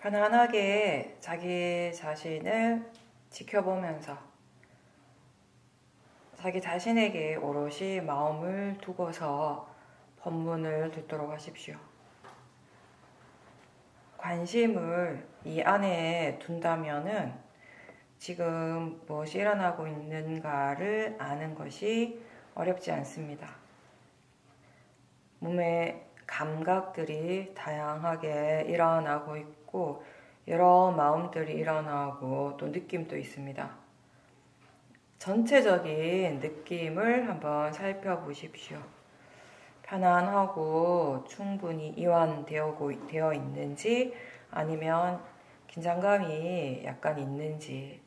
편안하게 자기 자신을 지켜보면서 자기 자신에게 오롯이 마음을 두고서 법문을 듣도록 하십시오. 관심을 이 안에 둔다면은 지금 무엇이 일어나고 있는가를 아는 것이 어렵지 않습니다. 몸의 감각들이 다양하게 일어나고 있고 여러 마음들이 일어나고 또 느낌도 있습니다. 전체적인 느낌을 한번 살펴보십시오. 편안하고 충분히 이완되어 있는지 아니면 긴장감이 약간 있는지,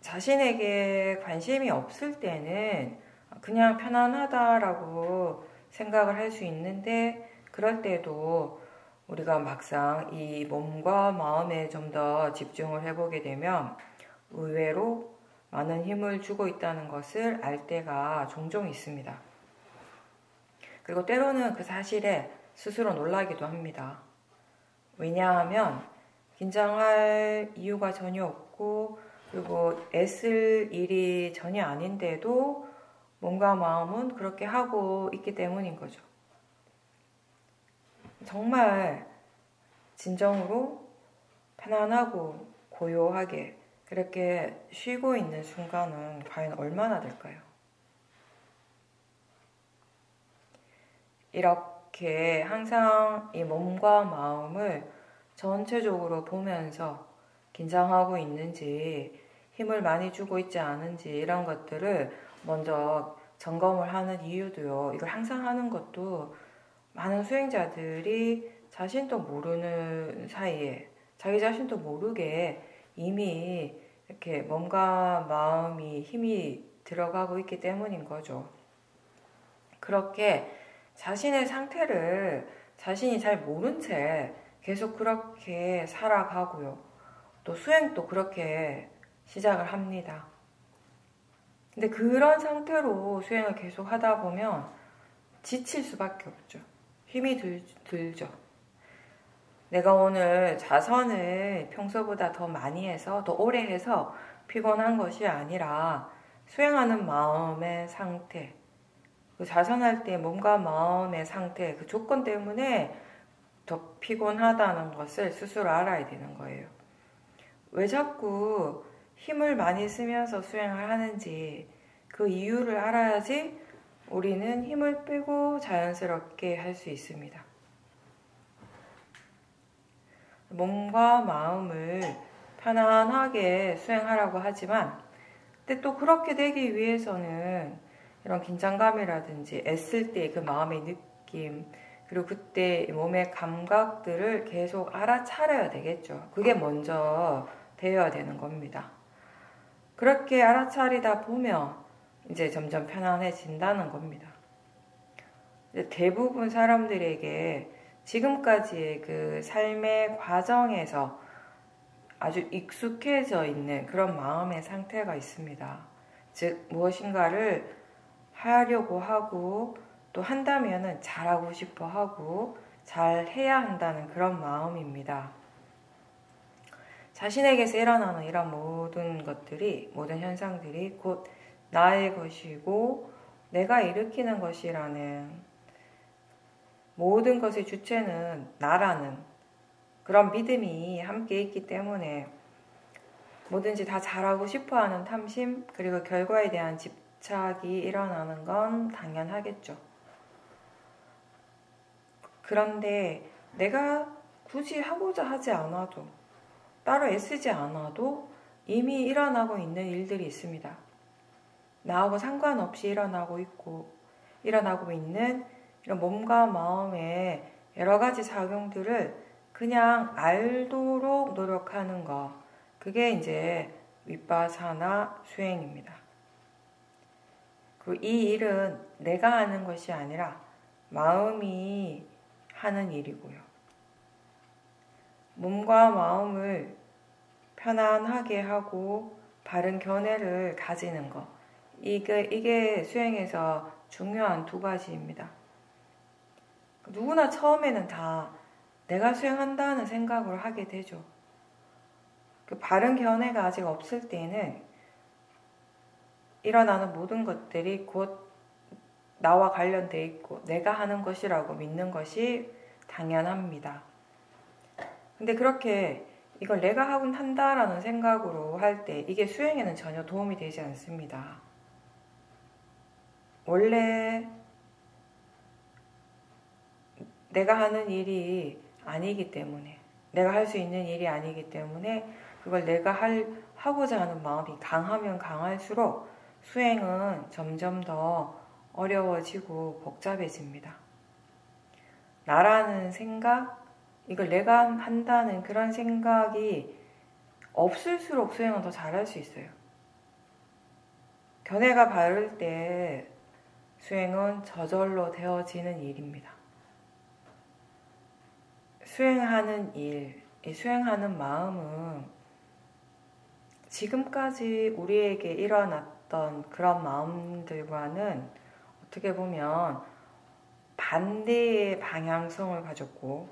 자신에게 관심이 없을 때는 그냥 편안하다라고 생각을 할 수 있는데, 그럴 때도 우리가 막상 이 몸과 마음에 좀 더 집중을 해보게 되면 의외로 많은 힘을 주고 있다는 것을 알 때가 종종 있습니다. 그리고 때로는 그 사실에 스스로 놀라기도 합니다. 왜냐하면 긴장할 이유가 전혀 없고 그리고 애쓸 일이 전혀 아닌데도 몸과 마음은 그렇게 하고 있기 때문인 거죠. 정말 진정으로 편안하고 고요하게 그렇게 쉬고 있는 순간은 과연 얼마나 될까요? 이렇게 항상 이 몸과 마음을 전체적으로 보면서 긴장하고 있는지 힘을 많이 주고 있지 않은지 이런 것들을 먼저 점검을 하는 이유도요. 이걸 항상 하는 것도 많은 수행자들이 자신도 모르는 사이에 자기 자신도 모르게 이미 이렇게 몸과 마음이 힘이 들어가고 있기 때문인 거죠. 그렇게 자신의 상태를 자신이 잘 모른 채 계속 그렇게 살아가고요. 또 수행도 그렇게 시작을 합니다. 근데 그런 상태로 수행을 계속 하다 보면 지칠 수밖에 없죠. 힘이 들죠. 내가 오늘 자선을 평소보다 더 많이 해서 더 오래 해서 피곤한 것이 아니라 수행하는 마음의 상태, 그 자선할 때 몸과 마음의 상태, 그 조건 때문에 더 피곤하다는 것을 스스로 알아야 되는 거예요. 왜 자꾸 힘을 많이 쓰면서 수행을 하는지 그 이유를 알아야지 우리는 힘을 빼고 자연스럽게 할 수 있습니다. 몸과 마음을 편안하게 수행하라고 하지만 근데 또 그렇게 되기 위해서는 이런 긴장감이라든지 애쓸 때 그 마음의 느낌 그리고 그때 몸의 감각들을 계속 알아차려야 되겠죠. 그게 먼저 되어야 되는 겁니다. 그렇게 알아차리다 보면 이제 점점 편안해진다는 겁니다. 대부분 사람들에게 지금까지의 그 삶의 과정에서 아주 익숙해져 있는 그런 마음의 상태가 있습니다. 즉 무엇인가를 하려고 하고 또 한다면은 잘하고 싶어 하고 잘 해야 한다는 그런 마음입니다. 자신에게서 일어나는 이런 모든 것들이, 모든 현상들이 곧 나의 것이고 내가 일으키는 것이라는, 모든 것의 주체는 나라는 그런 믿음이 함께 있기 때문에 뭐든지 다 잘하고 싶어하는 탐심 그리고 결과에 대한 집착이 일어나는 건 당연하겠죠. 그런데 내가 굳이 하고자 하지 않아도, 따로 애쓰지 않아도 이미 일어나고 있는 일들이 있습니다. 나하고 상관없이 일어나고 있는 이런 몸과 마음의 여러 가지 작용들을 그냥 알도록 노력하는 것, 그게 이제 윗바사나 수행입니다. 그리고 이 일은 내가 하는 것이 아니라 마음이 하는 일이고요. 몸과 마음을 편안하게 하고 바른 견해를 가지는 것, 이게 수행에서 중요한 두 가지입니다. 누구나 처음에는 다 내가 수행한다는 생각을 하게 되죠. 그 바른 견해가 아직 없을 때는 일어나는 모든 것들이 곧 나와 관련돼 있고 내가 하는 것이라고 믿는 것이 당연합니다. 근데 그렇게 이걸 내가 하곤 한다라는 생각으로 할 때 이게 수행에는 전혀 도움이 되지 않습니다. 원래 내가 하는 일이 아니기 때문에, 내가 할 수 있는 일이 아니기 때문에 그걸 내가 하고자 하는 마음이 강하면 강할수록 수행은 점점 더 어려워지고 복잡해집니다. 나라는 생각, 이걸 내가 한다는 그런 생각이 없을수록 수행은 더 잘할 수 있어요. 견해가 바를 때 수행은 저절로 되어지는 일입니다. 수행하는 일, 이 수행하는 마음은 지금까지 우리에게 일어났던 그런 마음들과는 어떻게 보면 반대의 방향성을 가졌고,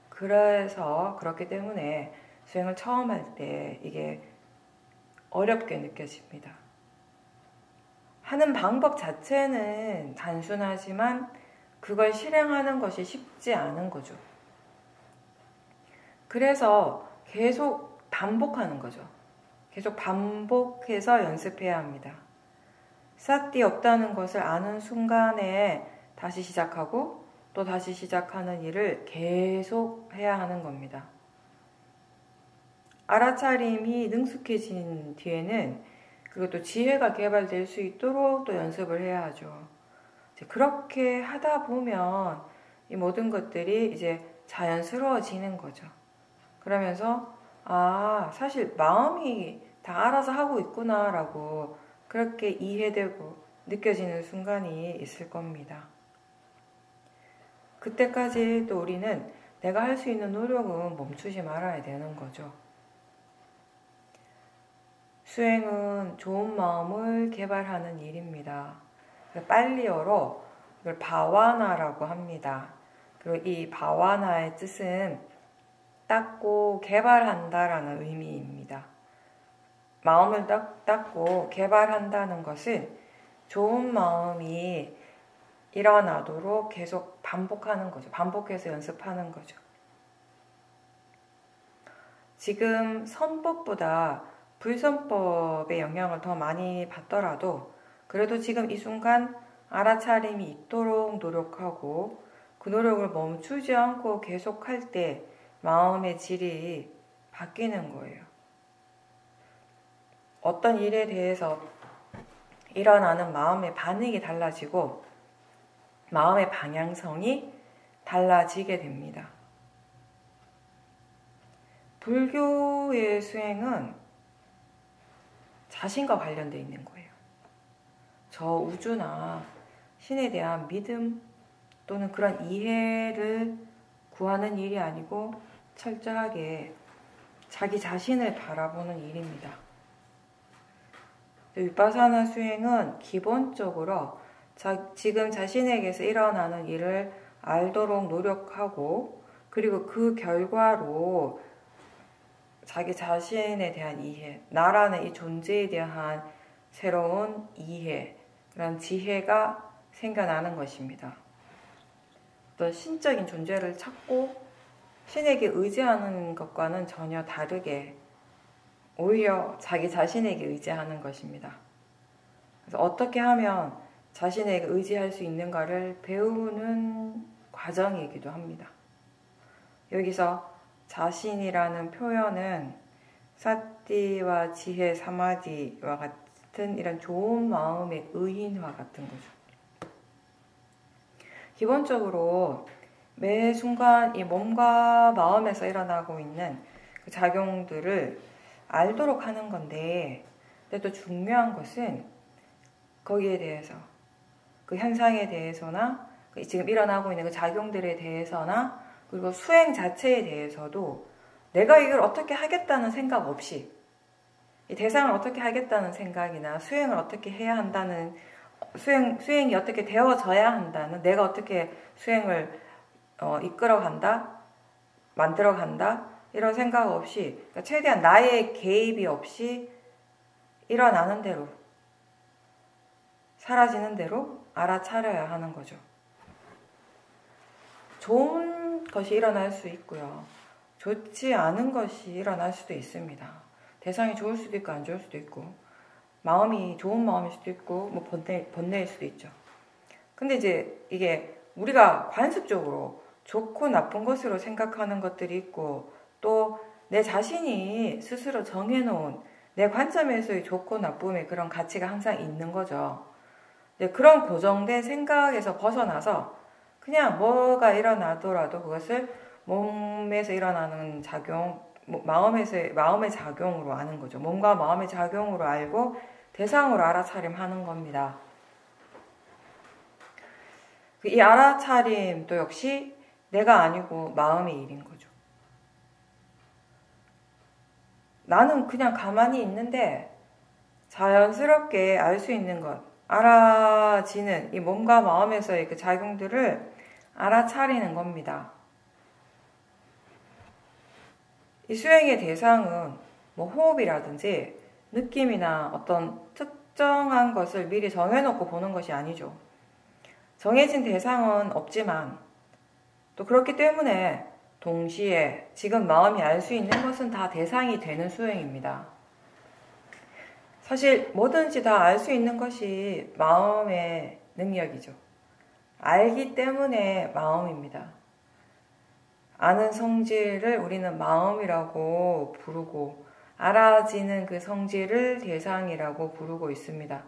그래서 그렇기 때문에 수행을 처음 할 때 이게 어렵게 느껴집니다. 하는 방법 자체는 단순하지만 그걸 실행하는 것이 쉽지 않은 거죠. 그래서 계속 반복하는 거죠. 계속 반복해서 연습해야 합니다. 사띠 없다는 것을 아는 순간에 다시 시작하고 또 다시 시작하는 일을 계속 해야 하는 겁니다. 알아차림이 능숙해진 뒤에는 그리고 지혜가 개발될 수 있도록 또 연습을 해야 하죠. 그렇게 하다 보면 이 모든 것들이 이제 자연스러워지는 거죠. 그러면서 사실 마음이 다 알아서 하고 있구나라고 그렇게 이해되고 느껴지는 순간이 있을 겁니다. 그때까지 또 우리는 내가 할 수 있는 노력은 멈추지 말아야 되는 거죠. 수행은 좋은 마음을 개발하는 일입니다. 빨리어로 이걸 바와나라고 합니다. 그리고 이 바와나의 뜻은 닦고 개발한다라는 의미입니다. 마음을 닦고 개발한다는 것은 좋은 마음이 일어나도록 계속 반복하는 거죠. 반복해서 연습하는 거죠. 지금 선법보다 불선법의 영향을 더 많이 받더라도 그래도 지금 이 순간 알아차림이 있도록 노력하고 그 노력을 멈추지 않고 계속할 때 마음의 질이 바뀌는 거예요. 어떤 일에 대해서 일어나는 마음의 반응이 달라지고 마음의 방향성이 달라지게 됩니다. 불교의 수행은 자신과 관련되어 있는 거예요. 저 우주나 신에 대한 믿음 또는 그런 이해를 구하는 일이 아니고 철저하게 자기 자신을 바라보는 일입니다. 위파사나 수행은 기본적으로 지금 자신에게서 일어나는 일을 알도록 노력하고 그리고 그 결과로 자기 자신에 대한 이해, 나라는 이 존재에 대한 새로운 이해, 그런 지혜가 생겨나는 것입니다. 어떤 신적인 존재를 찾고 신에게 의지하는 것과는 전혀 다르게 오히려 자기 자신에게 의지하는 것입니다. 그래서 어떻게 하면 자신에게 의지할 수 있는가를 배우는 과정이기도 합니다. 여기서 자신이라는 표현은 사띠와 지혜, 사마디와 같은 이런 좋은 마음의 의인화 같은 거죠. 기본적으로 매 순간 이 몸과 마음에서 일어나고 있는 그 작용들을 알도록 하는 건데, 근데 또 중요한 것은 거기에 대해서, 그 현상에 대해서나 지금 일어나고 있는 그 작용들에 대해서나 그리고 수행 자체에 대해서도 내가 이걸 어떻게 하겠다는 생각 없이 이 대상을 어떻게 하겠다는 생각이나 수행을 어떻게 해야 한다는 수행이 어떻게 되어져야 한다는 내가 어떻게 수행을 이끌어간다 만들어 간다? 이런 생각 없이, 그러니까 최대한 나의 개입이 없이 일어나는 대로, 사라지는 대로 알아차려야 하는 거죠. 좋은 것이 일어날 수 있고요. 좋지 않은 것이 일어날 수도 있습니다. 대상이 좋을 수도 있고 안 좋을 수도 있고, 마음이 좋은 마음일 수도 있고 뭐 번뇌일 수도 있죠. 근데 이제 이게 우리가 관습적으로 좋고 나쁜 것으로 생각하는 것들이 있고, 또 내 자신이 스스로 정해놓은 내 관점에서의 좋고 나쁨의 그런 가치가 항상 있는 거죠. 그런 고정된 생각에서 벗어나서 그냥 뭐가 일어나더라도 그것을 몸에서 일어나는 작용, 마음의 작용으로 아는 거죠. 몸과 마음의 작용으로 알고 대상으로 알아차림하는 겁니다. 이 알아차림도 역시 내가 아니고 마음의 일인 거죠. 나는 그냥 가만히 있는데 자연스럽게 알 수 있는 것, 알아지는 이 몸과 마음에서의 그 작용들을 알아차리는 겁니다. 이 수행의 대상은 뭐 호흡이라든지 느낌이나 어떤 특정한 것을 미리 정해놓고 보는 것이 아니죠. 정해진 대상은 없지만 또 그렇기 때문에 동시에 지금 마음이 알 수 있는 것은 다 대상이 되는 수행입니다. 사실 뭐든지 다 알 수 있는 것이 마음의 능력이죠. 알기 때문에 마음입니다. 아는 성질을 우리는 마음이라고 부르고, 알아지는 그 성질을 대상이라고 부르고 있습니다.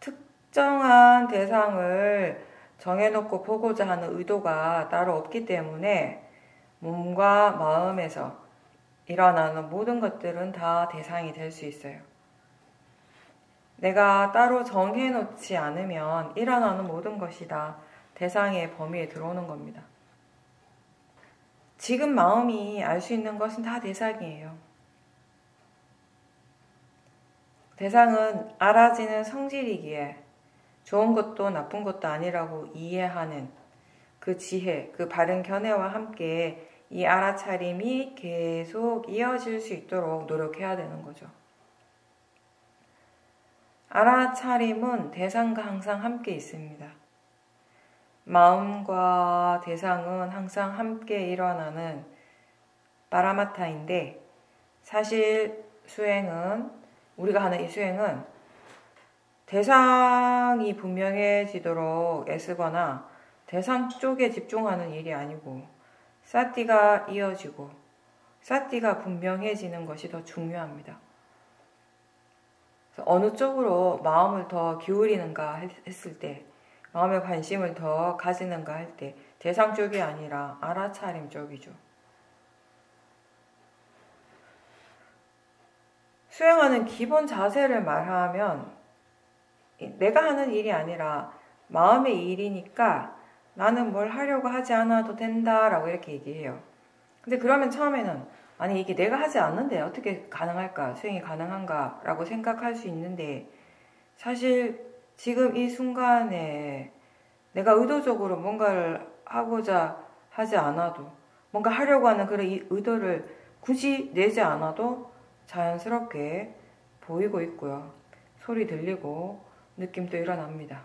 특정한 대상을 정해놓고 보고자 하는 의도가 따로 없기 때문에 몸과 마음에서 일어나는 모든 것들은 다 대상이 될 수 있어요. 내가 따로 정해놓지 않으면 일어나는 모든 것이 다 대상의 범위에 들어오는 겁니다. 지금 마음이 알 수 있는 것은 다 대상이에요. 대상은 알아지는 성질이기에 좋은 것도 나쁜 것도 아니라고 이해하는 그 지혜, 그 바른 견해와 함께 이 알아차림이 계속 이어질 수 있도록 노력해야 되는 거죠. 알아차림은 대상과 항상 함께 있습니다. 마음과 대상은 항상 함께 일어나는 파라마타인데, 사실 우리가 하는 이 수행은 대상이 분명해지도록 애쓰거나 대상 쪽에 집중하는 일이 아니고, 사티가 이어지고 사티가 분명해지는 것이 더 중요합니다. 어느 쪽으로 마음을 더 기울이는가 했을 때, 마음의 관심을 더 가지는가 할 때 대상 쪽이 아니라 알아차림 쪽이죠. 수행하는 기본 자세를 말하면 내가 하는 일이 아니라 마음의 일이니까 나는 뭘 하려고 하지 않아도 된다라고 이렇게 얘기해요. 근데 그러면 처음에는 아니 이게 내가 하지 않는데 어떻게 가능할까? 수행이 가능한가? 라고 생각할 수 있는데, 사실 지금 이 순간에 내가 의도적으로 뭔가를 하고자 하지 않아도, 뭔가 하려고 하는 그런 이 의도를 굳이 내지 않아도 자연스럽게 보이고 있고요. 소리 들리고 느낌도 일어납니다.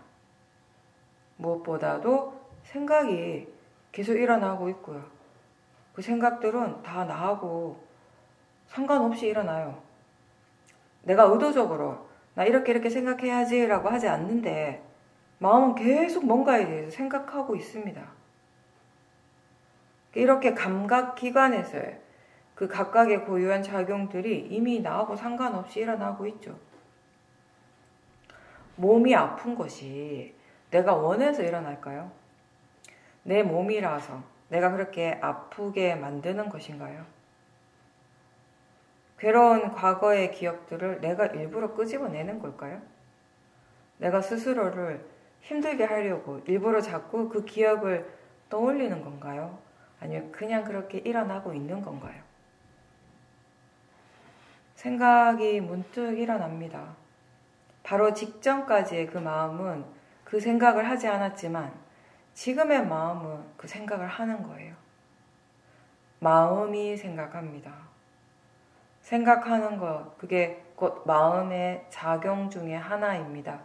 무엇보다도 생각이 계속 일어나고 있고요. 그 생각들은 다 나하고 상관없이 일어나요. 내가 의도적으로 나 이렇게 생각해야지 라고 하지 않는데 마음은 계속 뭔가에 대해서 생각하고 있습니다. 이렇게 감각기관에서의 그 각각의 고유한 작용들이 이미 나하고 상관없이 일어나고 있죠. 몸이 아픈 것이 내가 원해서 일어날까요? 내 몸이라서 내가 그렇게 아프게 만드는 것인가요? 괴로운 과거의 기억들을 내가 일부러 끄집어내는 걸까요? 내가 스스로를 힘들게 하려고 일부러 자꾸 그 기억을 떠올리는 건가요? 아니면 그냥 그렇게 일어나고 있는 건가요? 생각이 문득 일어납니다. 바로 직전까지의 그 마음은 그 생각을 하지 않았지만 지금의 마음은 그 생각을 하는 거예요. 마음이 생각합니다. 생각하는 것, 그게 곧 마음의 작용 중에 하나입니다.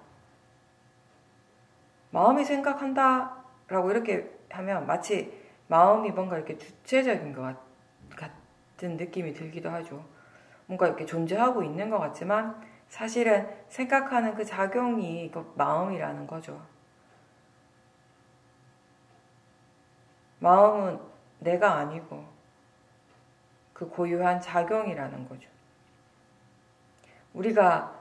마음이 생각한다 라고 이렇게 하면 마치 마음이 뭔가 이렇게 주체적인 것 같은 느낌이 들기도 하죠. 뭔가 이렇게 존재하고 있는 것 같지만 사실은 생각하는 그 작용이 그 마음이라는 거죠. 마음은 내가 아니고 그 고유한 작용이라는 거죠. 우리가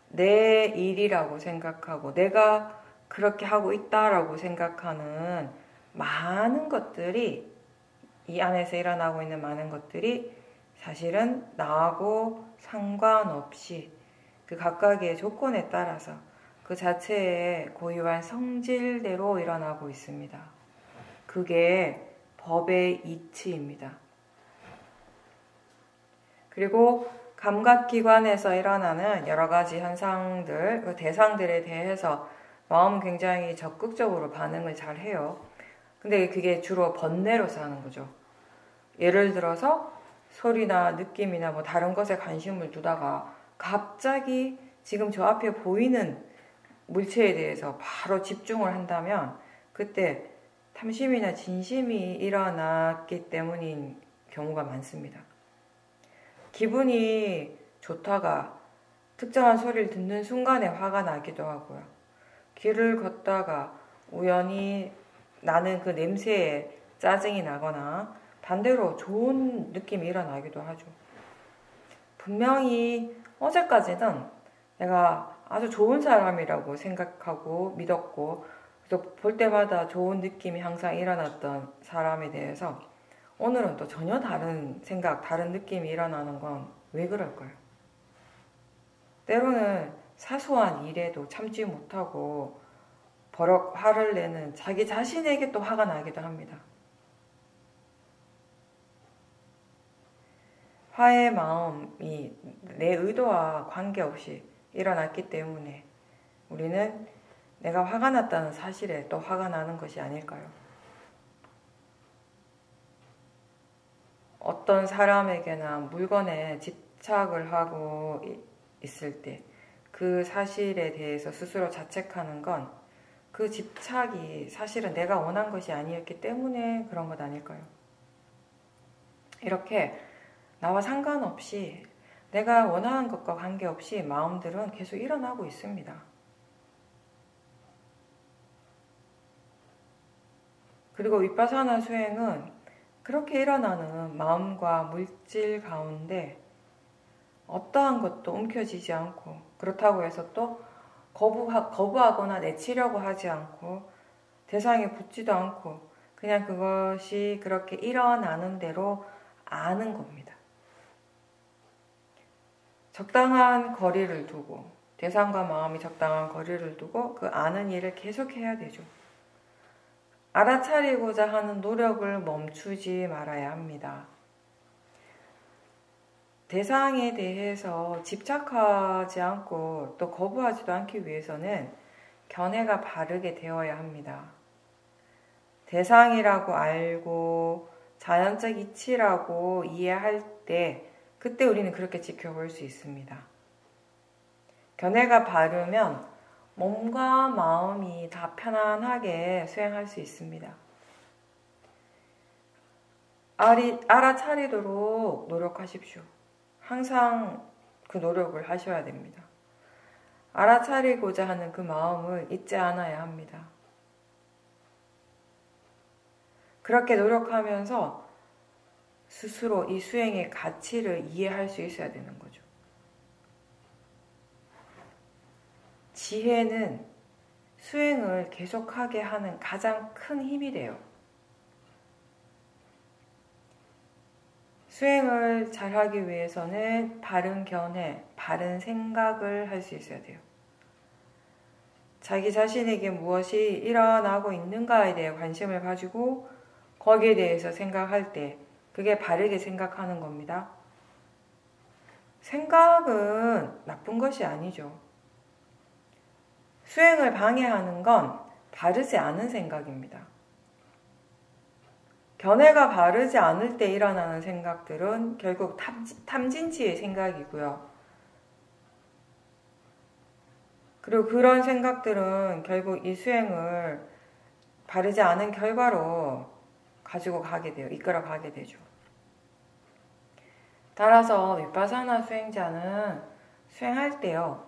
내 일이라고 생각하고 내가 그렇게 하고 있다라고 생각하는 많은 것들이, 이 안에서 일어나고 있는 많은 것들이 사실은 나하고 상관없이 그 각각의 조건에 따라서 그 자체의 고유한 성질대로 일어나고 있습니다. 그게 법의 이치입니다. 그리고 감각기관에서 일어나는 여러 가지 현상들, 그 대상들에 대해서 마음은 굉장히 적극적으로 반응을 잘 해요. 근데 그게 주로 번뇌로서 하는 거죠. 예를 들어서 소리나 느낌이나 뭐 다른 것에 관심을 두다가 갑자기 지금 저 앞에 보이는 물체에 대해서 바로 집중을 한다면 그때 탐심이나 진심이 일어났기 때문인 경우가 많습니다. 기분이 좋다가 특정한 소리를 듣는 순간에 화가 나기도 하고요. 길을 걷다가 우연히 나는 그 냄새에 짜증이 나거나 반대로 좋은 느낌이 일어나기도 하죠. 분명히 어제까지는 내가 아주 좋은 사람이라고 생각하고 믿었고 그래서 볼 때마다 좋은 느낌이 항상 일어났던 사람에 대해서 오늘은 또 전혀 다른 생각, 다른 느낌이 일어나는 건 왜 그럴까요? 때로는 사소한 일에도 참지 못하고 버럭 화를 내는 자기 자신에게 또 화가 나기도 합니다. 화의 마음이 내 의도와 관계없이 일어났기 때문에 우리는 내가 화가 났다는 사실에 또 화가 나는 것이 아닐까요? 어떤 사람에게나 물건에 집착을 하고 있을 때 그 사실에 대해서 스스로 자책하는 건 그 집착이 사실은 내가 원한 것이 아니었기 때문에 그런 것 아닐까요? 이렇게 나와 상관없이 내가 원하는 것과 관계없이 마음들은 계속 일어나고 있습니다. 그리고 윗바사나 수행은 그렇게 일어나는 마음과 물질 가운데 어떠한 것도 움켜쥐지 않고 그렇다고 해서 또 거부하거나 내치려고 하지 않고 대상에 붙지도 않고 그냥 그것이 그렇게 일어나는 대로 아는 겁니다. 적당한 거리를 두고 대상과 마음이 적당한 거리를 두고 그 아는 일을 계속해야 되죠. 알아차리고자 하는 노력을 멈추지 말아야 합니다. 대상에 대해서 집착하지 않고 또 거부하지도 않기 위해서는 견해가 바르게 되어야 합니다. 대상이라고 알고 자연적 이치라고 이해할 때 그때 우리는 그렇게 지켜볼 수 있습니다. 견해가 바르면 몸과 마음이 다 편안하게 수행할 수 있습니다. 알아차리도록 노력하십시오. 항상 그 노력을 하셔야 됩니다. 알아차리고자 하는 그 마음을 잊지 않아야 합니다. 그렇게 노력하면서 스스로 이 수행의 가치를 이해할 수 있어야 되는 거죠. 지혜는 수행을 계속하게 하는 가장 큰 힘이 돼요. 수행을 잘하기 위해서는 바른 견해, 바른 생각을 할 수 있어야 돼요. 자기 자신에게 무엇이 일어나고 있는가에 대해 관심을 가지고 거기에 대해서 생각할 때 그게 바르게 생각하는 겁니다. 생각은 나쁜 것이 아니죠. 수행을 방해하는 건 바르지 않은 생각입니다. 견해가 바르지 않을 때 일어나는 생각들은 결국 탐진치의 생각이고요. 그리고 그런 생각들은 결국 이 수행을 바르지 않은 결과로 가지고 가게 돼요. 이끌어 가게 되죠. 따라서 위파사나 수행자는 수행할 때요,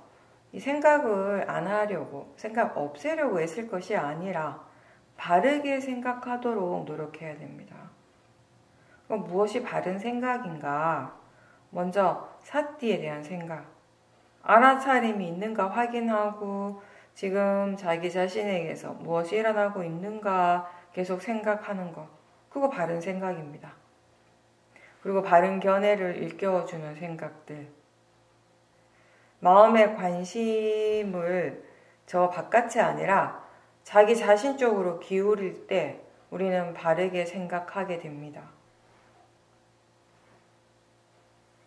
이 생각을 안 하려고, 생각 없애려고 애쓸 것이 아니라 바르게 생각하도록 노력해야 됩니다. 그럼 무엇이 바른 생각인가? 먼저 사띠에 대한 생각, 알아차림이 있는가 확인하고 지금 자기 자신에게서 무엇이 일어나고 있는가 계속 생각하는 것, 그거 바른 생각입니다. 그리고 바른 견해를 일깨워주는 생각들, 마음의 관심을 저 바깥이 아니라 자기 자신 쪽으로 기울일 때 우리는 바르게 생각하게 됩니다.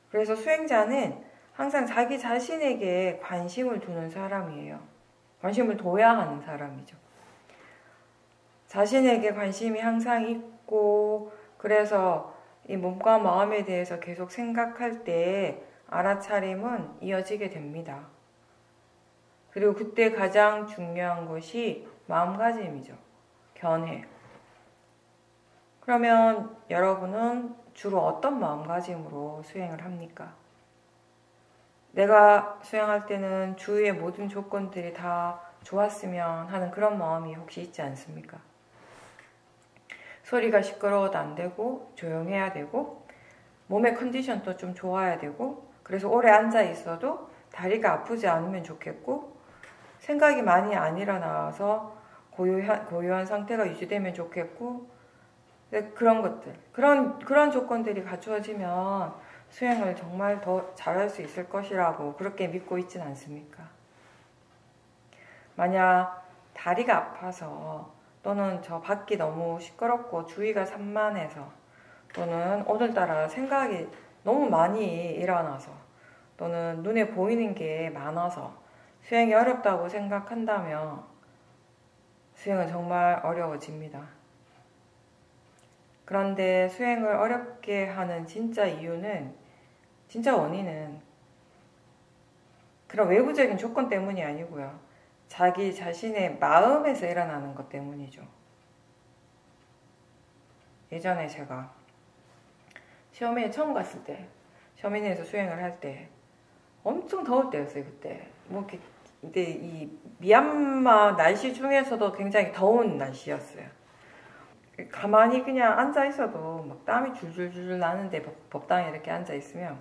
그래서 수행자는 항상 자기 자신에게 관심을 두는 사람이에요. 관심을 둬야 하는 사람이죠. 자신에게 관심이 항상 있고, 그래서 이 몸과 마음에 대해서 계속 생각할 때 알아차림은 이어지게 됩니다. 그리고 그때 가장 중요한 것이 마음가짐이죠. 견해. 그러면 여러분은 주로 어떤 마음가짐으로 수행을 합니까? 내가 수행할 때는 주위의 모든 조건들이 다 좋았으면 하는 그런 마음이 혹시 있지 않습니까? 소리가 시끄러워도 안 되고, 조용해야 되고, 몸의 컨디션도 좀 좋아야 되고, 그래서 오래 앉아 있어도 다리가 아프지 않으면 좋겠고, 생각이 많이 안 일어나서 고요한 상태가 유지되면 좋겠고, 그런 것들, 그런 조건들이 갖추어지면 수행을 정말 더 잘할 수 있을 것이라고 그렇게 믿고 있진 않습니까? 만약 다리가 아파서 또는 저 밖이 너무 시끄럽고 주위가 산만해서 또는 오늘따라 생각이 너무 많이 일어나서 또는 눈에 보이는 게 많아서 수행이 어렵다고 생각한다면 수행은 정말 어려워집니다. 그런데 수행을 어렵게 하는 진짜 원인은 그런 외부적인 조건 때문이 아니고요. 자기 자신의 마음에서 일어나는 것 때문이죠. 예전에 제가 시험에 처음 갔을 때, 시험인에서 수행을 할 때 엄청 더울 때였어요. 그때 근데 이 미얀마 날씨 중에서도 굉장히 더운 날씨였어요. 가만히 그냥 앉아 있어도 막 땀이 줄줄줄 나는데 법당에 이렇게 앉아 있으면,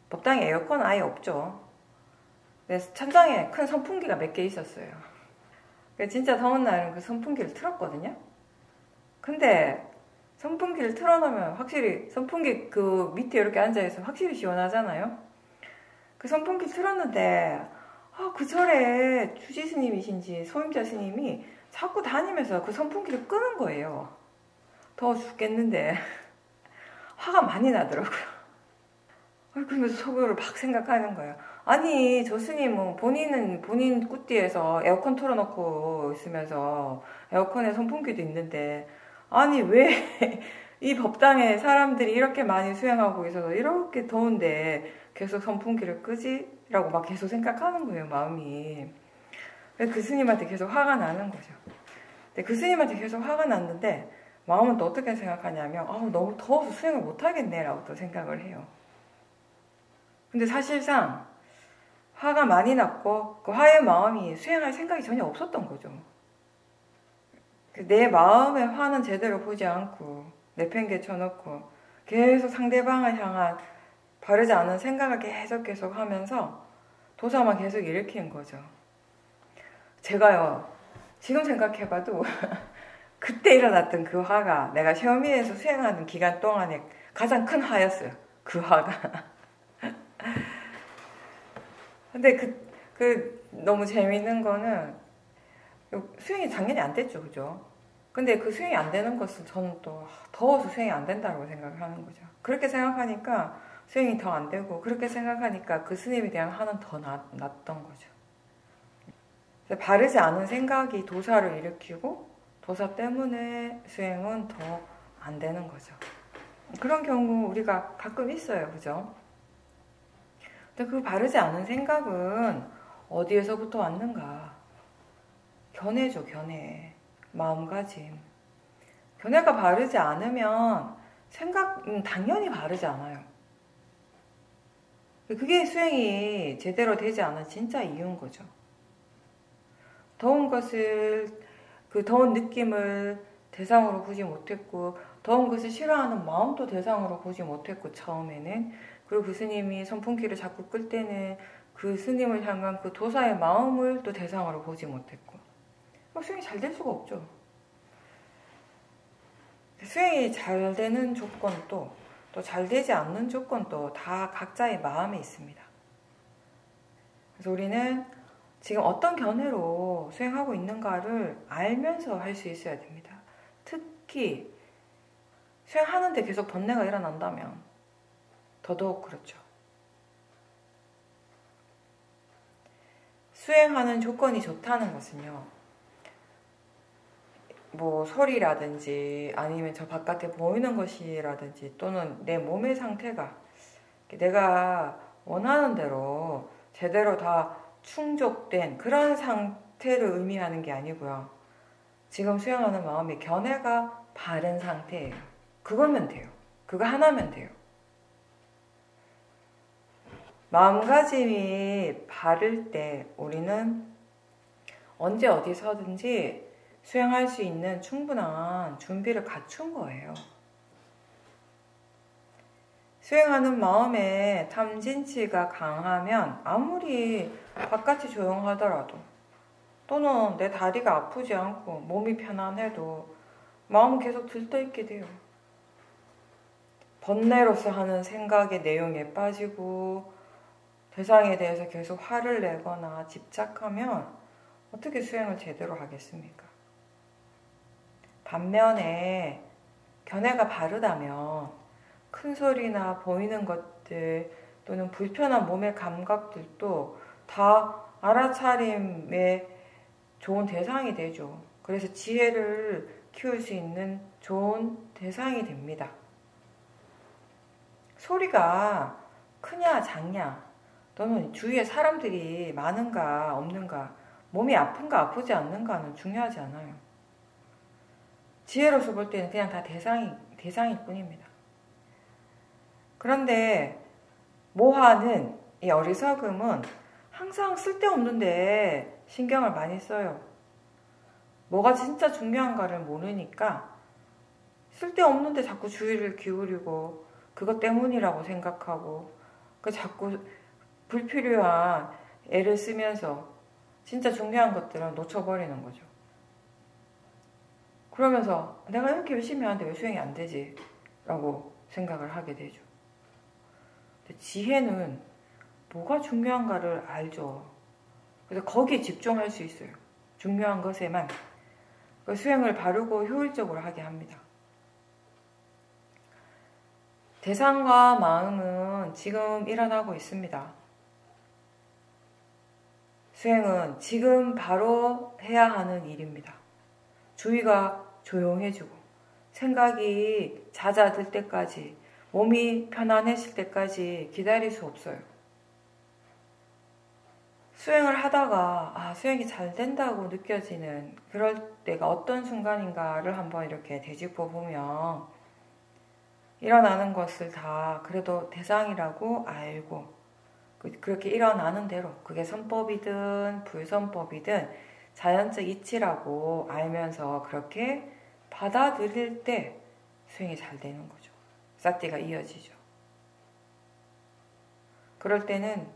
법당에 에어컨 아예 없죠. 그래서 천장에 큰 선풍기가 몇 개 있었어요. 진짜 더운 날은 그 선풍기를 틀었거든요. 근데 선풍기를 틀어놓으면 확실히 선풍기 그 밑에 이렇게 앉아있으면 확실히 시원하잖아요. 그 선풍기를 틀었는데 그 절에 주지 스님이신지 소임자 스님이 자꾸 다니면서 그 선풍기를 끄는 거예요. 더워 죽겠는데 화가 많이 나더라고요. 그러면서 속으로 막 생각하는 거예요. 아니, 저 스님은 본인 꾸띠에서 에어컨 틀어놓고 있으면서 에어컨에 선풍기도 있는데, 아니 왜 이 법당에 사람들이 이렇게 많이 수행하고 있어서 이렇게 더운데 계속 선풍기를 끄지? 라고 막 계속 생각하는 거예요, 마음이. 그 스님한테 계속 화가 나는 거죠. 근데 그 스님한테 계속 화가 났는데 마음은 또 어떻게 생각하냐면 너무 더워서 수행을 못하겠네 라고 또 생각을 해요. 근데 사실상 화가 많이 났고 그 화의 마음이 수행할 생각이 전혀 없었던 거죠. 내 마음의 화는 제대로 보지 않고 내팽개쳐놓고 계속 상대방을 향한 바르지 않은 생각을 계속 하면서 도사만 계속 일으키는 거죠. 제가요, 지금 생각해봐도 그때 일어났던 그 화가 내가 시험위에서 수행하는 기간 동안에 가장 큰 화였어요. 그 화가. 근데 너무 재밌는 거는 수행이 당연히 안 됐죠. 그죠? 근데 그 수행이 안 되는 것은 저는 또 더워서 수행이 안 된다고 생각을 하는 거죠. 그렇게 생각하니까 수행이 더 안 되고, 그렇게 생각하니까 그 스님에 대한 화는 더 났던 거죠. 바르지 않은 생각이 도사를 일으키고 도사 때문에 수행은 더 안 되는 거죠. 그런 경우 우리가 가끔 있어요. 그죠? 근데 그 바르지 않은 생각은 어디에서부터 왔는가? 견해죠, 견해. 마음가짐. 견해가 바르지 않으면 생각은 당연히 바르지 않아요. 그게 수행이 제대로 되지 않은 진짜 이유인 거죠. 더운 것을, 그 더운 느낌을 대상으로 보지 못했고, 더운 것을 싫어하는 마음도 대상으로 보지 못했고, 처음에는. 그리고 그 스님이 선풍기를 자꾸 끌 때는 그 스님을 향한 그 도사의 마음을 또 대상으로 보지 못했고. 수행이 잘 될 수가 없죠. 수행이 잘 되는 조건도, 또 잘 되지 않는 조건도 다 각자의 마음에 있습니다. 그래서 우리는 지금 어떤 견해로 수행하고 있는가를 알면서 할 수 있어야 됩니다. 특히 수행하는데 계속 번뇌가 일어난다면 더더욱 그렇죠. 수행하는 조건이 좋다는 것은요, 뭐 소리라든지 아니면 저 바깥에 보이는 것이라든지 또는 내 몸의 상태가 내가 원하는 대로 제대로 다 충족된 그런 상태를 의미하는 게 아니고요. 지금 수행하는 마음의 견해가 바른 상태예요. 그거면 돼요. 그거 하나면 돼요. 마음가짐이 바를 때 우리는 언제 어디서든지 수행할 수 있는 충분한 준비를 갖춘 거예요. 수행하는 마음에 탐진치가 강하면 아무리 바깥이 조용하더라도 또는 내 다리가 아프지 않고 몸이 편안해도 마음은 계속 들떠있게 돼요. 번뇌로서 하는 생각의 내용에 빠지고 대상에 대해서 계속 화를 내거나 집착하면 어떻게 수행을 제대로 하겠습니까? 반면에 견해가 바르다면 큰 소리나 보이는 것들 또는 불편한 몸의 감각들도 다 알아차림의 좋은 대상이 되죠. 그래서 지혜를 키울 수 있는 좋은 대상이 됩니다. 소리가 크냐 작냐 또는 주위에 사람들이 많은가 없는가 몸이 아픈가 아프지 않는가는 중요하지 않아요. 지혜로서 볼 때는 그냥 다 대상일 뿐입니다. 그런데 모하는 이 어리석음은 항상 쓸데없는데 신경을 많이 써요. 뭐가 진짜 중요한가를 모르니까 쓸데없는데 자꾸 주의를 기울이고 그것 때문이라고 생각하고 자꾸 불필요한 애를 쓰면서 진짜 중요한 것들은 놓쳐버리는 거죠. 그러면서 내가 이렇게 열심히 하는데 왜 수행이 안 되지? 라고 생각을 하게 되죠. 근데 지혜는 뭐가 중요한가를 알죠. 그래서 거기에 집중할 수 있어요. 중요한 것에만. 수행을 바르고 효율적으로 하게 합니다. 대상과 마음은 지금 일어나고 있습니다. 수행은 지금 바로 해야 하는 일입니다. 주위가 조용해지고 생각이 잦아들 때까지 몸이 편안해질 때까지 기다릴 수 없어요. 수행을 하다가 수행이 잘 된다고 느껴지는 그럴 때가 어떤 순간인가를 한번 이렇게 되짚어 보면 일어나는 것을 다 그래도 대상이라고 알고 그렇게 일어나는 대로 그게 선법이든 불선법이든 자연적 이치라고 알면서 그렇게 받아들일 때 수행이 잘 되는 거죠. 싹디가 이어지죠. 그럴 때는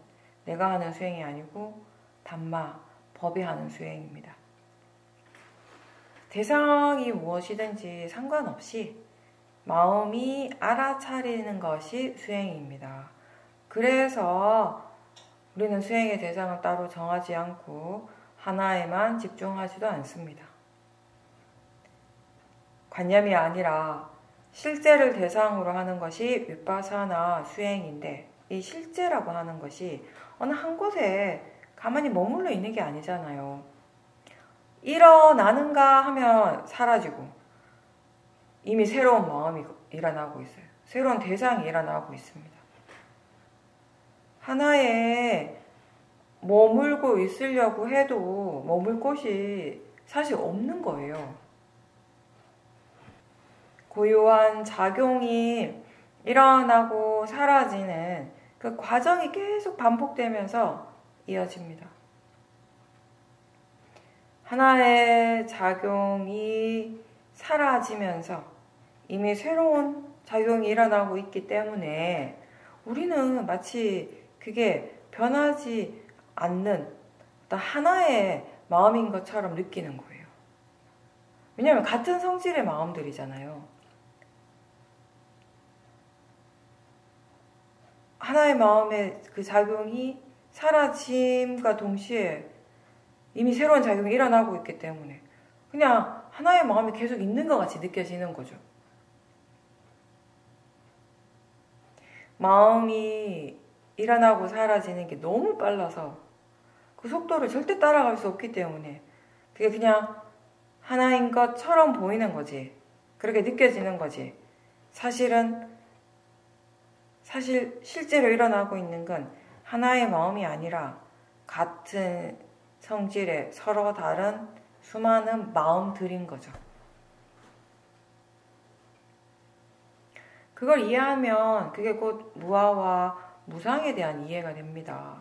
내가 하는 수행이 아니고 담마, 법이 하는 수행입니다. 대상이 무엇이든지 상관없이 마음이 알아차리는 것이 수행입니다. 그래서 우리는 수행의 대상을 따로 정하지 않고 하나에만 집중하지도 않습니다. 관념이 아니라 실제를 대상으로 하는 것이 윗바사나 수행인데 이 실제라고 하는 것이 어느 한 곳에 가만히 머물러 있는 게 아니잖아요. 일어나는가 하면 사라지고 이미 새로운 마음이 일어나고 있어요. 새로운 대상이 일어나고 있습니다. 하나에 머물고 있으려고 해도 머물 곳이 사실 없는 거예요. 고유한 작용이 일어나고 사라지는 그 과정이 계속 반복되면서 이어집니다. 하나의 작용이 사라지면서 이미 새로운 작용이 일어나고 있기 때문에 우리는 마치 그게 변하지 않는 어떤 하나의 마음인 것처럼 느끼는 거예요. 왜냐하면 같은 성질의 마음들이잖아요. 하나의 마음의 그 작용이 사라짐과 동시에 이미 새로운 작용이 일어나고 있기 때문에 그냥 하나의 마음이 계속 있는 것 같이 느껴지는 거죠. 마음이 일어나고 사라지는 게 너무 빨라서 그 속도를 절대 따라갈 수 없기 때문에 그게 그냥 하나인 것처럼 보이는 거지. 그렇게 느껴지는 거지. 사실 실제로 일어나고 있는 건 하나의 마음이 아니라 같은 성질의 서로 다른 수많은 마음들인 거죠. 그걸 이해하면 그게 곧 무아와 무상에 대한 이해가 됩니다.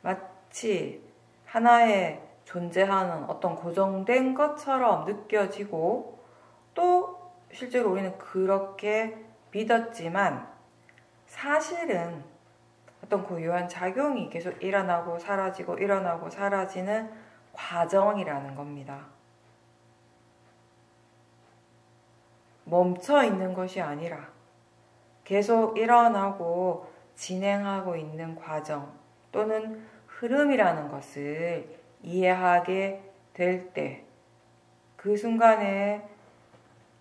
마치 하나의 존재하는 어떤 고정된 것처럼 느껴지고 또 실제로 우리는 그렇게 믿었지만 사실은 어떤 고유한 작용이 계속 일어나고 사라지고 일어나고 사라지는 과정이라는 겁니다. 멈춰 있는 것이 아니라 계속 일어나고 진행하고 있는 과정 또는 흐름이라는 것을 이해하게 될 때 그 순간에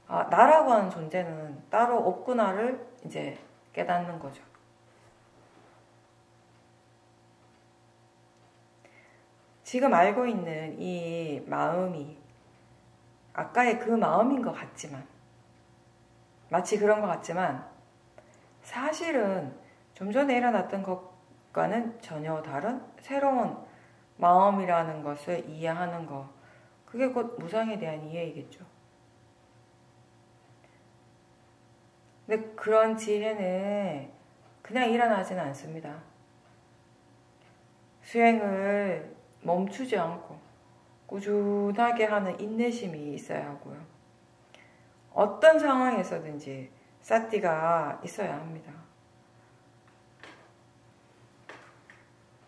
나라고 하는 존재는 따로 없구나를 이제 깨닫는 거죠. 지금 알고 있는 이 마음이 아까의 그 마음인 것 같지만 마치 그런 것 같지만 사실은 좀 전에 일어났던 것과는 전혀 다른 새로운 마음이라는 것을 이해하는 것 그게 곧 무상에 대한 이해이겠죠. 근데 그런 지혜는 그냥 일어나지는 않습니다. 수행을 멈추지 않고 꾸준하게 하는 인내심이 있어야 하고요. 어떤 상황에서든지 사티가 있어야 합니다.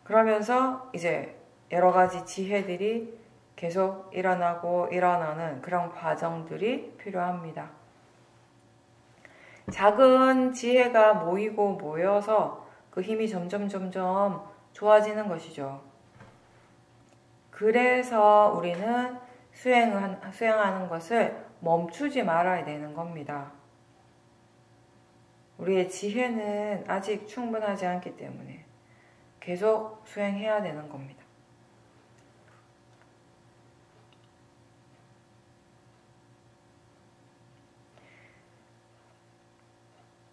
그러면서 이제 여러 가지 지혜들이 계속 일어나고 일어나는 그런 과정들이 필요합니다. 작은 지혜가 모이고 모여서 그 힘이 점점 좋아지는 것이죠. 그래서 우리는 수행하는 것을 멈추지 말아야 되는 겁니다. 우리의 지혜는 아직 충분하지 않기 때문에 계속 수행해야 되는 겁니다.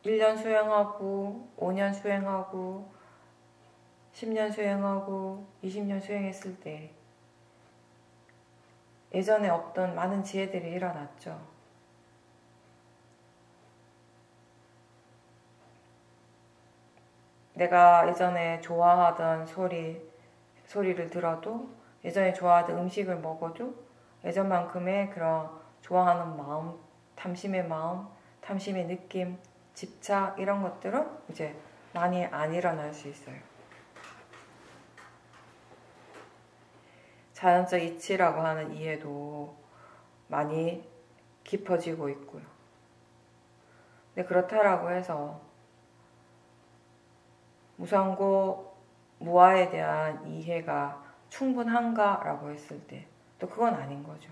(1년) 수행하고 5년 수행하고 10년 수행하고 20년 수행했을 때 예전에 없던 많은 지혜들이 일어났죠. 내가 예전에 좋아하던 소리를 들어도 예전에 좋아하던 음식을 먹어도 예전만큼의 그런 좋아하는 마음, 탐심의 마음, 탐심의 느낌, 집착 이런 것들은 이제 많이 안 일어날 수 있어요. 자연적 이치라고 하는 이해도 많이 깊어지고 있고요. 근데 그렇다라고 해서 무상고 무아에 대한 이해가 충분한가라고 했을 때 또 그건 아닌 거죠.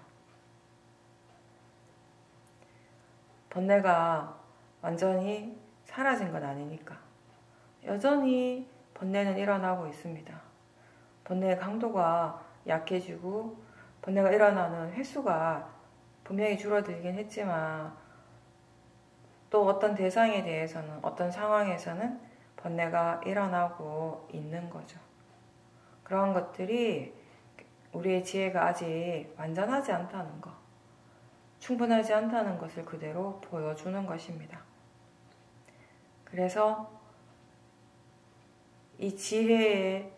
번뇌가 완전히 사라진 건 아니니까 여전히 번뇌는 일어나고 있습니다. 번뇌의 강도가 약해지고 번뇌가 일어나는 횟수가 분명히 줄어들긴 했지만 또 어떤 대상에 대해서는 어떤 상황에서는 번뇌가 일어나고 있는 거죠. 그런 것들이 우리의 지혜가 아직 완전하지 않다는 것, 충분하지 않다는 것을 그대로 보여주는 것입니다. 그래서 이 지혜의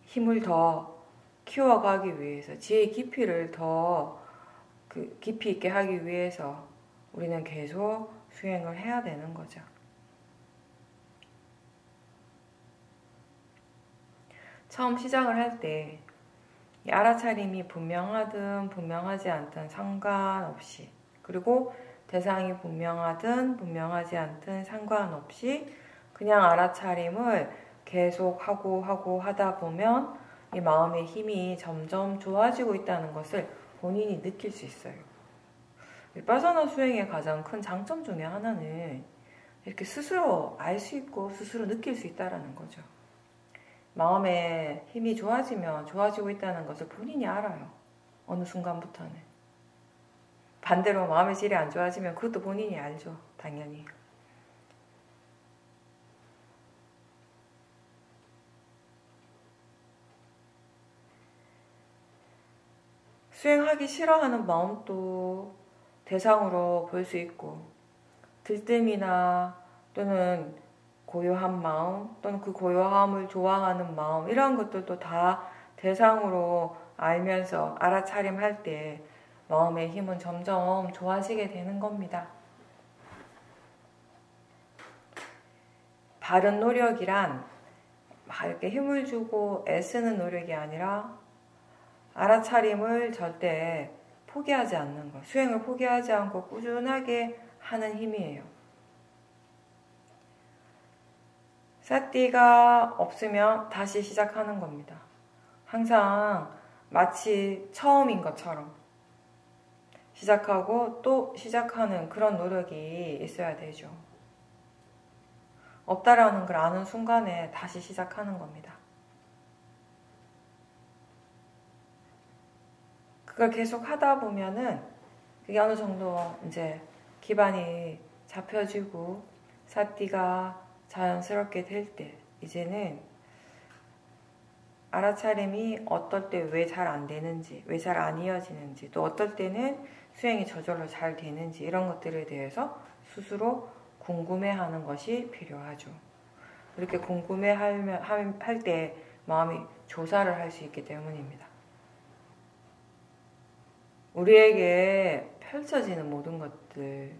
힘을 더 키워가기 위해서, 지혜의 깊이를 더 깊이 있게 하기 위해서 우리는 계속 수행을 해야 되는 거죠. 처음 시작을 할 때 알아차림이 분명하든 분명하지 않든 상관없이, 그리고 대상이 분명하든 분명하지 않든 상관없이 그냥 알아차림을 계속 하고 하다 보면 이 마음의 힘이 점점 좋아지고 있다는 것을 본인이 느낄 수 있어요. 위파사나 수행의 가장 큰 장점 중에 하나는 이렇게 스스로 알 수 있고 스스로 느낄 수 있다는 거죠. 마음의 힘이 좋아지면 좋아지고 있다는 것을 본인이 알아요. 어느 순간부터는. 반대로 마음의 질이 안 좋아지면 그것도 본인이 알죠. 당연히. 수행하기 싫어하는 마음도 대상으로 볼 수 있고, 들뜸이나 또는 고요한 마음, 또는 그 고요함을 좋아하는 마음, 이런 것들도 다 대상으로 알면서 알아차림할 때 마음의 힘은 점점 좋아지게 되는 겁니다. 바른 노력이란 막 이렇게 힘을 주고 애쓰는 노력이 아니라 알아차림을 절대 포기하지 않는 것, 수행을 포기하지 않고 꾸준하게 하는 힘이에요. 사띠가 없으면 다시 시작하는 겁니다. 항상 마치 처음인 것처럼 시작하고 또 시작하는 그런 노력이 있어야 되죠. 없다라는 걸 아는 순간에 다시 시작하는 겁니다. 그걸 계속 하다 보면은 그게 어느 정도 이제 기반이 잡혀지고 사띠가 자연스럽게 될 때 이제는 알아차림이 어떨 때 왜 잘 안 되는지, 왜 잘 안 이어지는지, 또 어떨 때는 수행이 저절로 잘 되는지 이런 것들에 대해서 스스로 궁금해하는 것이 필요하죠. 이렇게 궁금해할 때 마음이 조사를 할 수 있기 때문입니다. 우리에게 펼쳐지는 모든 것들,